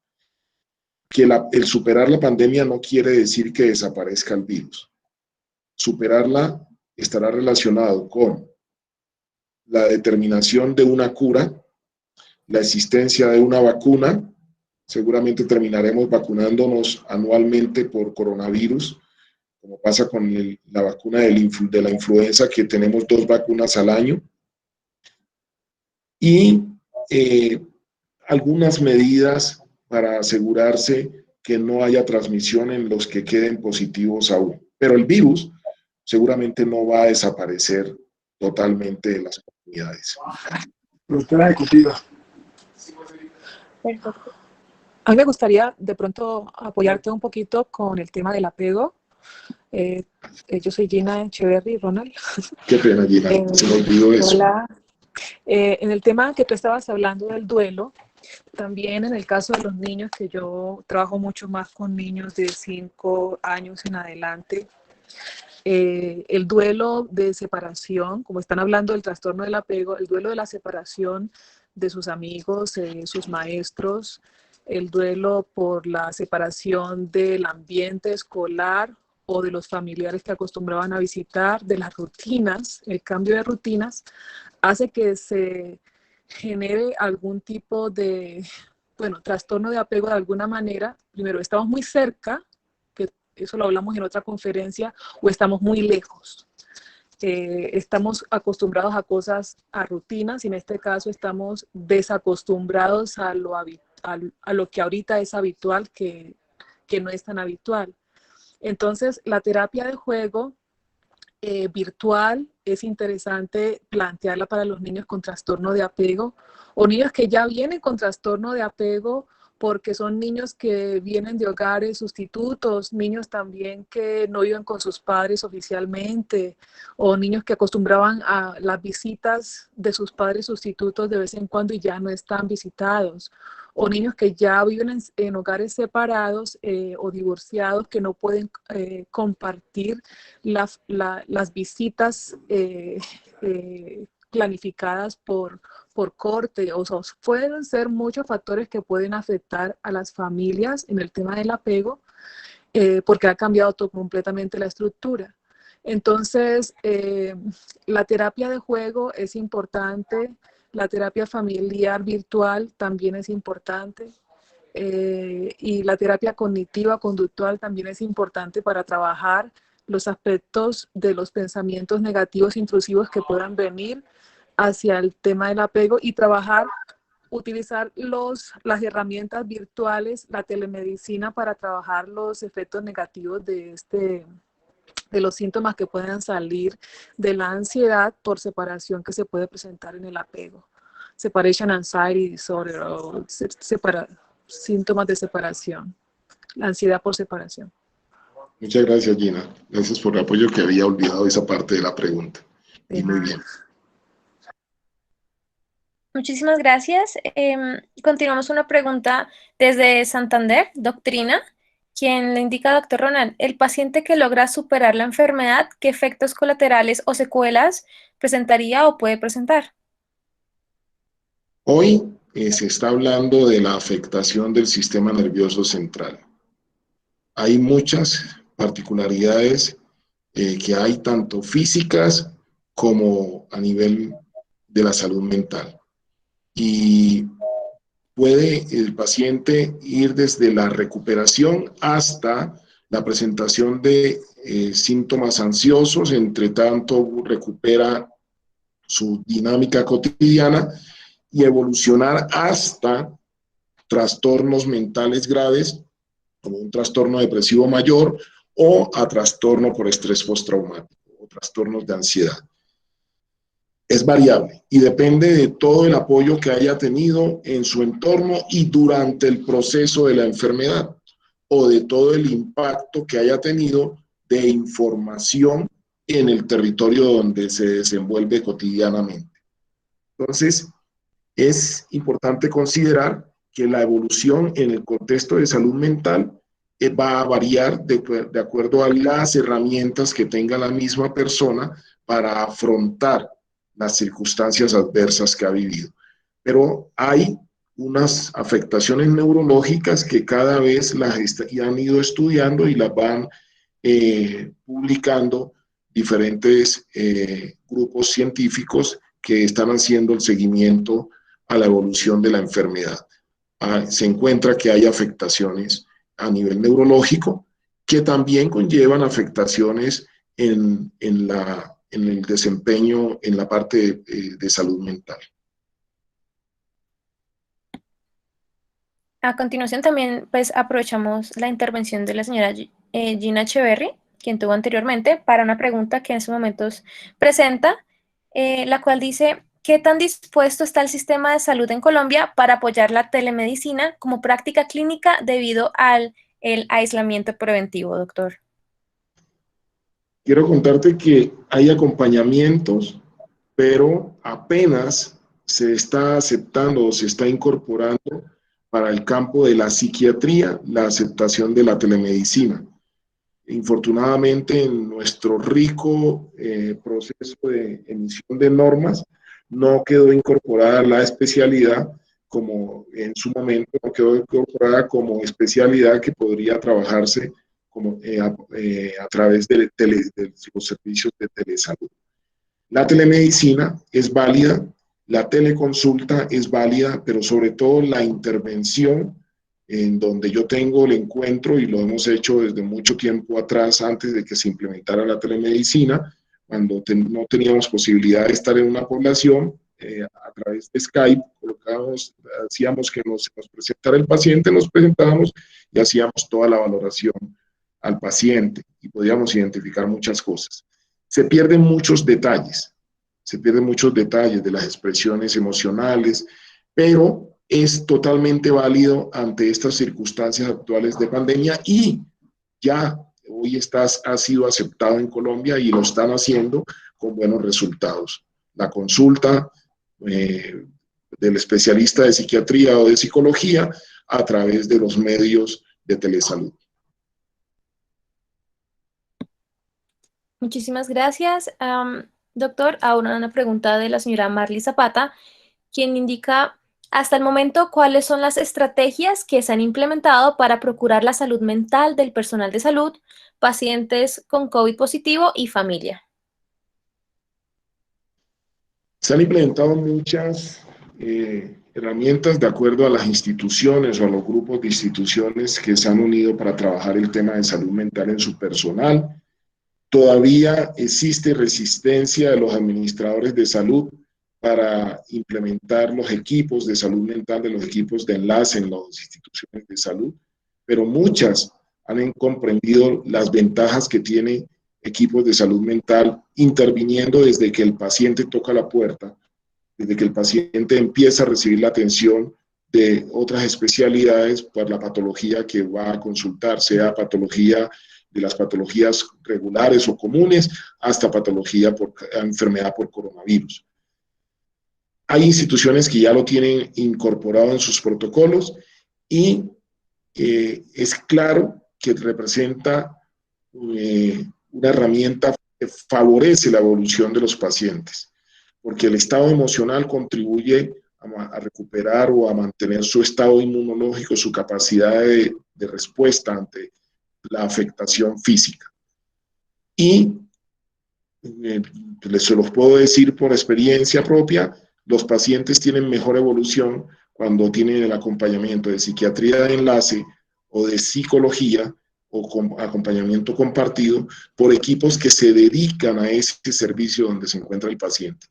Que el superar la pandemia no quiere decir que desaparezca el virus. Superarla estará relacionado con la determinación de una cura, la existencia de una vacuna. Seguramente terminaremos vacunándonos anualmente por coronavirus, como pasa con la vacuna de la influenza, que tenemos 2 vacunas al año. Y algunas medidas para asegurarse que no haya transmisión en los que queden positivos aún. Pero el virus seguramente no va a desaparecer totalmente de las comunidades. Doctora ejecutiva. Perfecto. A mí me gustaría de pronto apoyarte un poquito con el tema del apego. Yo soy Gina Echeverry, Ronald. Qué pena, Gina, se me olvidó eso. Hola. En el tema que tú estabas hablando del duelo, también en el caso de los niños, que yo trabajo mucho más con niños de 5 años en adelante, el duelo de separación, como están hablando del trastorno del apego, el duelo de la separación de sus amigos, sus maestros, el duelo por la separación del ambiente escolar o de los familiares que acostumbraban a visitar, de las rutinas, el cambio de rutinas, hace que se genere algún tipo de, bueno, trastorno de apego de alguna manera. Primero, estamos muy cerca, que eso lo hablamos en otra conferencia, o estamos muy lejos. Estamos acostumbrados a cosas, a rutinas, y en este caso estamos desacostumbrados a lo que ahorita es habitual, que no es tan habitual. Entonces, la terapia de juego virtual es interesante plantearla para los niños con trastorno de apego o niños que ya vienen con trastorno de apego porque son niños que vienen de hogares sustitutos, niños también que no viven con sus padres oficialmente, o niños que acostumbraban a las visitas de sus padres sustitutos de vez en cuando y ya no están visitados, o niños que ya viven en hogares separados o divorciados que no pueden compartir las visitas planificadas por corte. O sea, pueden ser muchos factores que pueden afectar a las familias en el tema del apego, porque ha cambiado completamente la estructura. Entonces, la terapia de juego es importante, la terapia familiar virtual también es importante, y la terapia cognitiva conductual también es importante para trabajar los aspectos de los pensamientos negativos intrusivos que puedan venir hacia el tema del apego, y utilizar las herramientas virtuales, la telemedicina, para trabajar los efectos negativos de los síntomas que puedan salir de la ansiedad por separación que se puede presentar en el apego. Separation anxiety disorder o síntomas de separación, la ansiedad por separación. Muchas gracias, Gina. Gracias por el apoyo, que había olvidado esa parte de la pregunta. Y muy bien. Muchísimas gracias. Continuamos una pregunta desde Santander, Doctrina, quien le indica, doctor Ronald, el paciente que logra superar la enfermedad, ¿qué efectos colaterales o secuelas presentaría o puede presentar? Hoy se está hablando de la afectación del sistema nervioso central. Hay muchas particularidades que hay, tanto físicas como a nivel de la salud mental. Y puede el paciente ir desde la recuperación hasta la presentación de síntomas ansiosos, entre tanto recupera su dinámica cotidiana, y evolucionar hasta trastornos mentales graves, como un trastorno depresivo mayor, o a trastorno por estrés postraumático, o trastornos de ansiedad. Es variable y depende de todo el apoyo que haya tenido en su entorno y durante el proceso de la enfermedad, o de todo el impacto que haya tenido de información en el territorio donde se desenvuelve cotidianamente. Entonces, es importante considerar que la evolución en el contexto de salud mental va a variar de acuerdo a las herramientas que tenga la misma persona para afrontar las circunstancias adversas que ha vivido. Pero hay unas afectaciones neurológicas que cada vez las han ido estudiando y las van publicando diferentes grupos científicos que están haciendo el seguimiento a la evolución de la enfermedad. Se encuentra que hay afectaciones a nivel neurológico que también conllevan afectaciones en el desempeño en la parte de salud mental. A continuación también pues aprovechamos la intervención de la señora Gina Echeverry, quien tuvo anteriormente, para una pregunta que en estos momentos presenta, la cual dice: ¿qué tan dispuesto está el sistema de salud en Colombia para apoyar la telemedicina como práctica clínica debido al aislamiento preventivo, doctor? Quiero contarte que hay acompañamientos, pero apenas se está aceptando o se está incorporando para el campo de la psiquiatría la aceptación de la telemedicina. Infortunadamente, en nuestro rico proceso de emisión de normas, no quedó incorporada la especialidad como en su momento, no quedó incorporada como especialidad que podría trabajarse como, a través de los servicios de telesalud. La telemedicina es válida, la teleconsulta es válida, pero sobre todo la intervención en donde yo tengo el encuentro, y lo hemos hecho desde mucho tiempo atrás, antes de que se implementara la telemedicina, cuando no teníamos posibilidad de estar en una población, a través de Skype, hacíamos que nos presentara el paciente, nos presentábamos y hacíamos toda la valoración al paciente y podíamos identificar muchas cosas. Se pierden muchos detalles de las expresiones emocionales, pero es totalmente válido ante estas circunstancias actuales de pandemia y ya hoy ha sido aceptado en Colombia y lo están haciendo con buenos resultados. La consulta del especialista de psiquiatría o de psicología a través de los medios de telesalud. Muchísimas gracias. Doctor, ahora una pregunta de la señora Marley Zapata, quien indica, hasta el momento, ¿cuáles son las estrategias que se han implementado para procurar la salud mental del personal de salud, pacientes con COVID positivo y familia? Se han implementado muchas herramientas de acuerdo a las instituciones o a los grupos de instituciones que se han unido para trabajar el tema de salud mental en su personal. Todavía existe resistencia de los administradores de salud para implementar los equipos de salud mental, de los equipos de enlace en las instituciones de salud, pero muchas han comprendido las ventajas que tiene equipos de salud mental interviniendo desde que el paciente toca la puerta, desde que el paciente empieza a recibir la atención de otras especialidades por la patología que va a consultar, sea patología de las patologías regulares o comunes hasta patología por enfermedad por coronavirus. Hay instituciones que ya lo tienen incorporado en sus protocolos y es claro que representa una herramienta que favorece la evolución de los pacientes, porque el estado emocional contribuye a recuperar o a mantener su estado inmunológico, su capacidad de respuesta ante la afectación física. Y se los puedo decir por experiencia propia, los pacientes tienen mejor evolución cuando tienen el acompañamiento de psiquiatría de enlace o de psicología o con acompañamiento compartido por equipos que se dedican a ese servicio donde se encuentra el paciente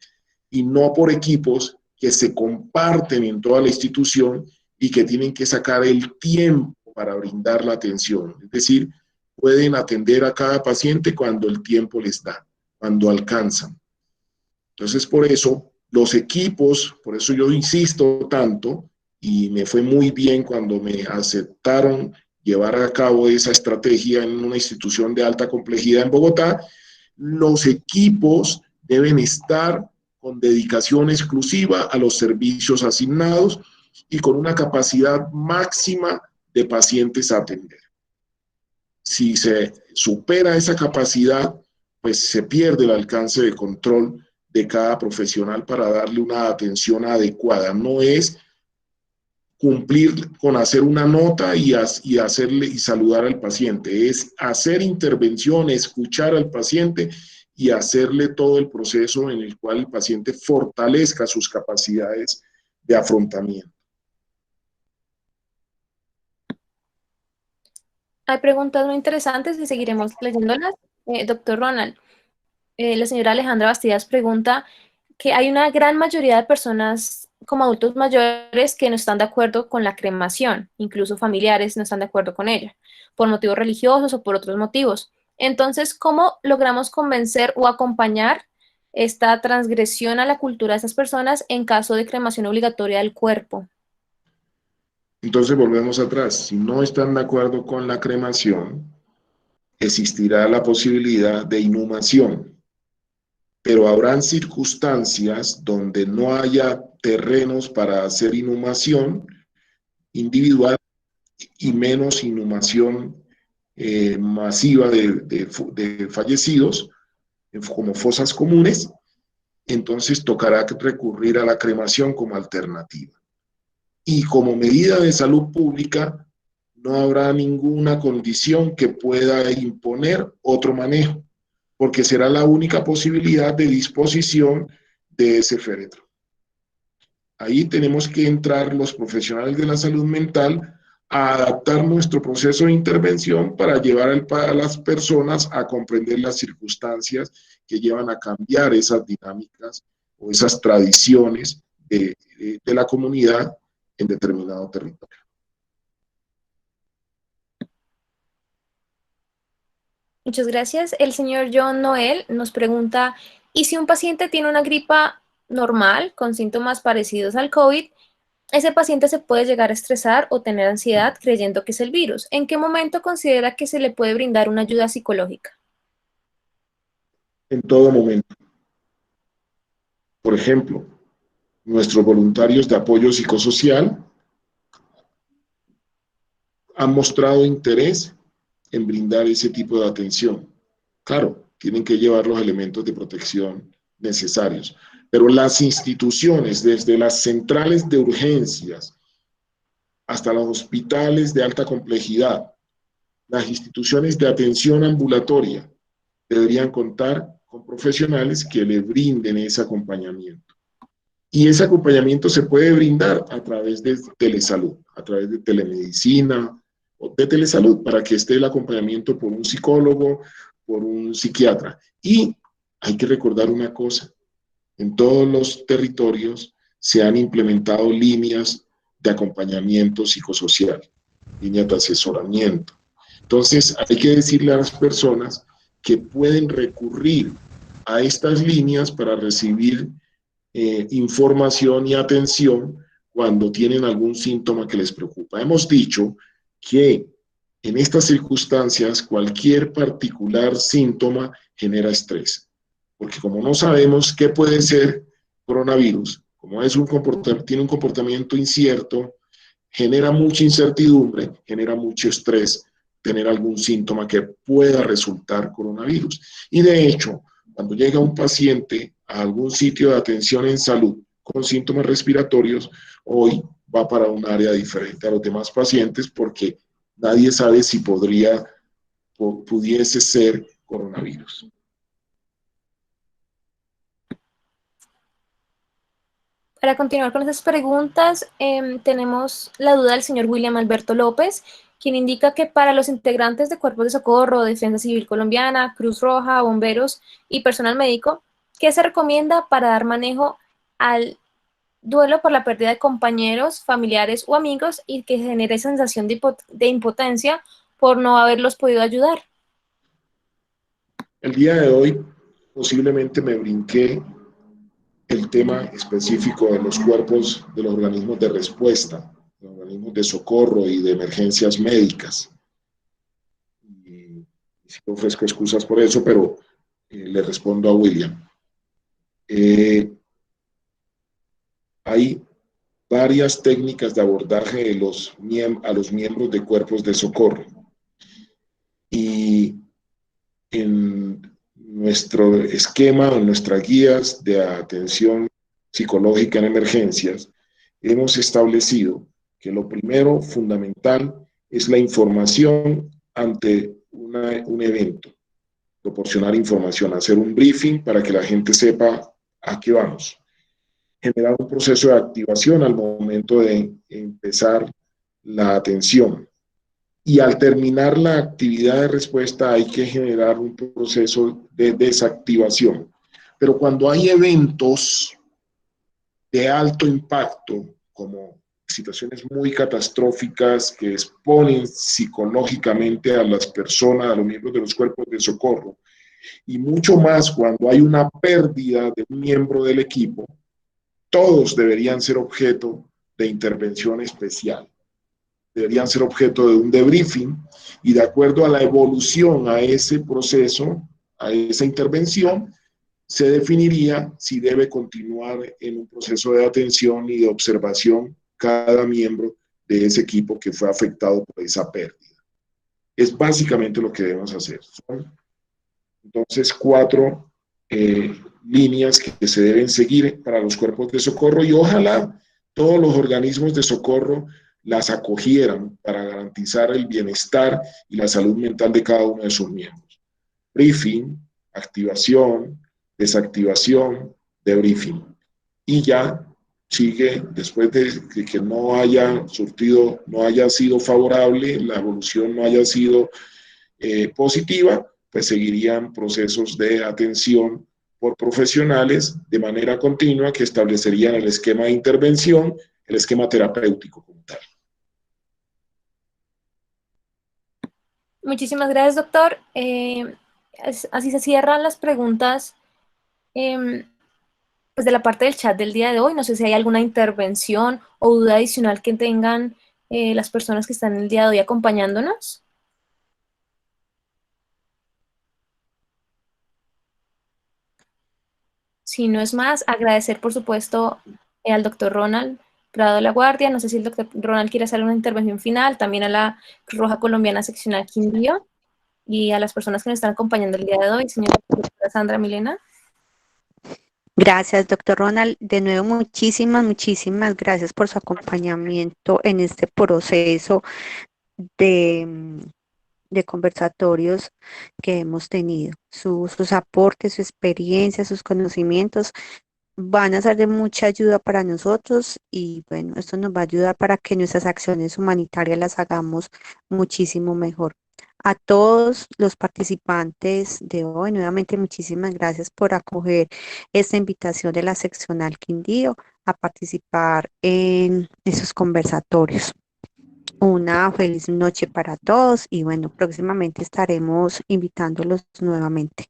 y no por equipos que se comparten en toda la institución y que tienen que sacar el tiempo para brindar la atención. Es decir, pueden atender a cada paciente cuando el tiempo les da, cuando alcanzan. Entonces, por eso, los equipos, por eso yo insisto tanto, y me fue muy bien cuando me aceptaron llevar a cabo esa estrategia en una institución de alta complejidad en Bogotá, los equipos deben estar con dedicación exclusiva a los servicios asignados y con una capacidad máxima de pacientes a atender. Si se supera esa capacidad, pues se pierde el alcance de control de cada profesional para darle una atención adecuada. No es cumplir con hacer una nota y saludar al paciente, es hacer intervención, escuchar al paciente y hacerle todo el proceso en el cual el paciente fortalezca sus capacidades de afrontamiento. Hay preguntas muy interesantes y seguiremos leyéndolas. Doctor Ronald, la señora Alejandra Bastidas pregunta que hay una gran mayoría de personas como adultos mayores que no están de acuerdo con la cremación, incluso familiares no están de acuerdo con ella, por motivos religiosos o por otros motivos. Entonces, ¿cómo logramos convencer o acompañar esta transgresión a la cultura de esas personas en caso de cremación obligatoria del cuerpo? Entonces volvemos atrás. Si no están de acuerdo con la cremación, existirá la posibilidad de inhumación, pero habrán circunstancias donde no haya terrenos para hacer inhumación individual y menos inhumación masiva de fallecidos, como fosas comunes, entonces tocará recurrir a la cremación como alternativa. Y como medida de salud pública, no habrá ninguna condición que pueda imponer otro manejo, porque será la única posibilidad de disposición de ese féretro. Ahí tenemos que entrar los profesionales de la salud mental a adaptar nuestro proceso de intervención para llevar a las personas a comprender las circunstancias que llevan a cambiar esas dinámicas o esas tradiciones de la comunidad en determinado territorio. Muchas gracias. El señor John Noel nos pregunta, ¿y si un paciente tiene una gripa normal con síntomas parecidos al COVID, ese paciente se puede llegar a estresar o tener ansiedad creyendo que es el virus? ¿En qué momento considera que se le puede brindar una ayuda psicológica? En todo momento. Por ejemplo, nuestros voluntarios de apoyo psicosocial han mostrado interés en brindar ese tipo de atención. Claro, tienen que llevar los elementos de protección necesarios, pero las instituciones, desde las centrales de urgencias hasta los hospitales de alta complejidad, las instituciones de atención ambulatoria, deberían contar con profesionales que le brinden ese acompañamiento. Y ese acompañamiento se puede brindar a través de telesalud, a través de telemedicina o de telesalud, para que esté el acompañamiento por un psicólogo, por un psiquiatra. Y hay que recordar una cosa, en todos los territorios se han implementado líneas de acompañamiento psicosocial, líneas de asesoramiento. Entonces hay que decirle a las personas que pueden recurrir a estas líneas para recibir información y atención cuando tienen algún síntoma que les preocupa. Hemos dicho que en estas circunstancias cualquier particular síntoma genera estrés, porque como no sabemos qué puede ser coronavirus, como es tiene un comportamiento incierto, genera mucha incertidumbre, genera mucho estrés tener algún síntoma que pueda resultar coronavirus. Y de hecho, cuando llega un paciente a algún sitio de atención en salud con síntomas respiratorios, hoy va para un área diferente a los demás pacientes porque nadie sabe si pudiese ser coronavirus. Para continuar con esas preguntas, tenemos la duda del señor William Alberto López, quien indica que para los integrantes de cuerpos de socorro, Defensa Civil Colombiana, Cruz Roja, bomberos y personal médico, ¿qué se recomienda para dar manejo al duelo por la pérdida de compañeros, familiares o amigos y que genere sensación de impotencia por no haberlos podido ayudar? El día de hoy posiblemente me brinqué el tema específico de los cuerpos de los organismos de respuesta, los organismos de socorro y de emergencias médicas. Y sí ofrezco excusas por eso, pero le respondo a William. Hay varias técnicas de abordaje a los miembros de cuerpos de socorro. Y en nuestro esquema, en nuestras guías de atención psicológica en emergencias, hemos establecido que lo primero fundamental es la información ante un evento. Proporcionar información, hacer un briefing para que la gente sepa a qué vamos. Generar un proceso de activación al momento de empezar la atención. Y al terminar la actividad de respuesta hay que generar un proceso de desactivación. Pero cuando hay eventos de alto impacto, como situaciones muy catastróficas que exponen psicológicamente a las personas, a los miembros de los cuerpos de socorro, y mucho más cuando hay una pérdida de un miembro del equipo, todos deberían ser objeto de intervención especial. Deberían ser objeto de un debriefing y de acuerdo a la evolución a ese proceso, a esa intervención, se definiría si debe continuar en un proceso de atención y de observación cada miembro de ese equipo que fue afectado por esa pérdida. Es básicamente lo que debemos hacer. Son entonces 4 líneas que se deben seguir para los cuerpos de socorro y ojalá todos los organismos de socorro las acogieran para garantizar el bienestar y la salud mental de cada uno de sus miembros. Briefing, activación, desactivación, debriefing. Y ya sigue, después de que no haya surtido, no haya sido favorable, la evolución no haya sido positiva, pues seguirían procesos de atención por profesionales de manera continua que establecerían el esquema de intervención, el esquema terapéutico como tal. Muchísimas gracias, doctor. Así se cierran las preguntas pues de la parte del chat del día de hoy. No sé si hay alguna intervención o duda adicional que tengan las personas que están el día de hoy acompañándonos. Si no es más, agradecer por supuesto al doctor Ronald Prado de la Guardia. No sé si el doctor Ronald quiere hacer una intervención final, también a la Cruz Roja Colombiana Seccional Quindío y a las personas que nos están acompañando el día de hoy, señora Sandra Milena. Gracias, doctor Ronald. De nuevo, muchísimas gracias por su acompañamiento en este proceso de conversatorios que hemos tenido. Sus aportes, su experiencia, sus conocimientos van a ser de mucha ayuda para nosotros y bueno, esto nos va a ayudar para que nuestras acciones humanitarias las hagamos muchísimo mejor. A todos los participantes de hoy, nuevamente muchísimas gracias por acoger esta invitación de la seccional Quindío a participar en esos conversatorios. Una feliz noche para todos y bueno, próximamente estaremos invitándolos nuevamente.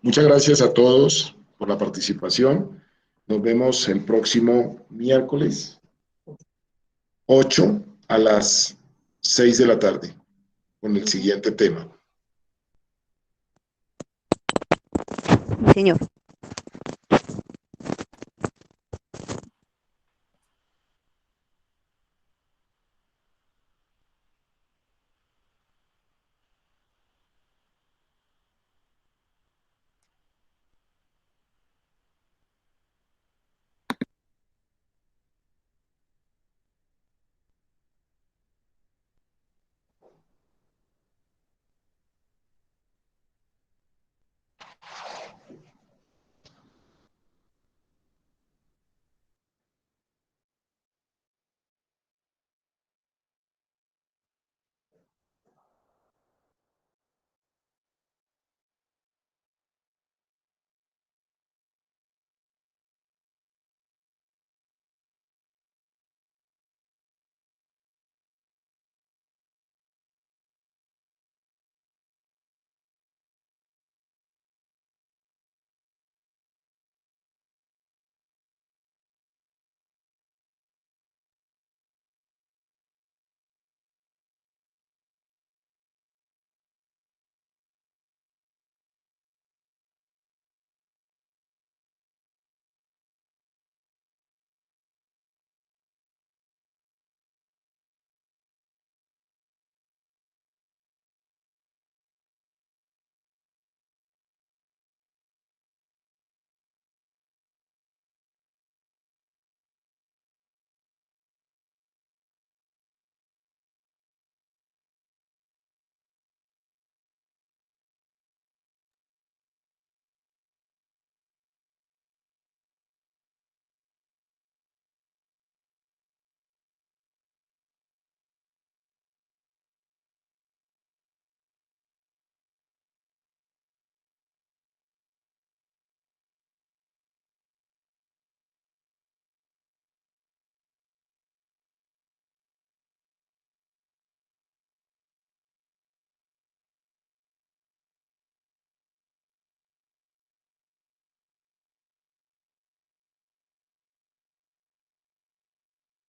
Muchas gracias a todos por la participación. Nos vemos el próximo miércoles 8 a las 6 de la tarde con el siguiente tema. Señor.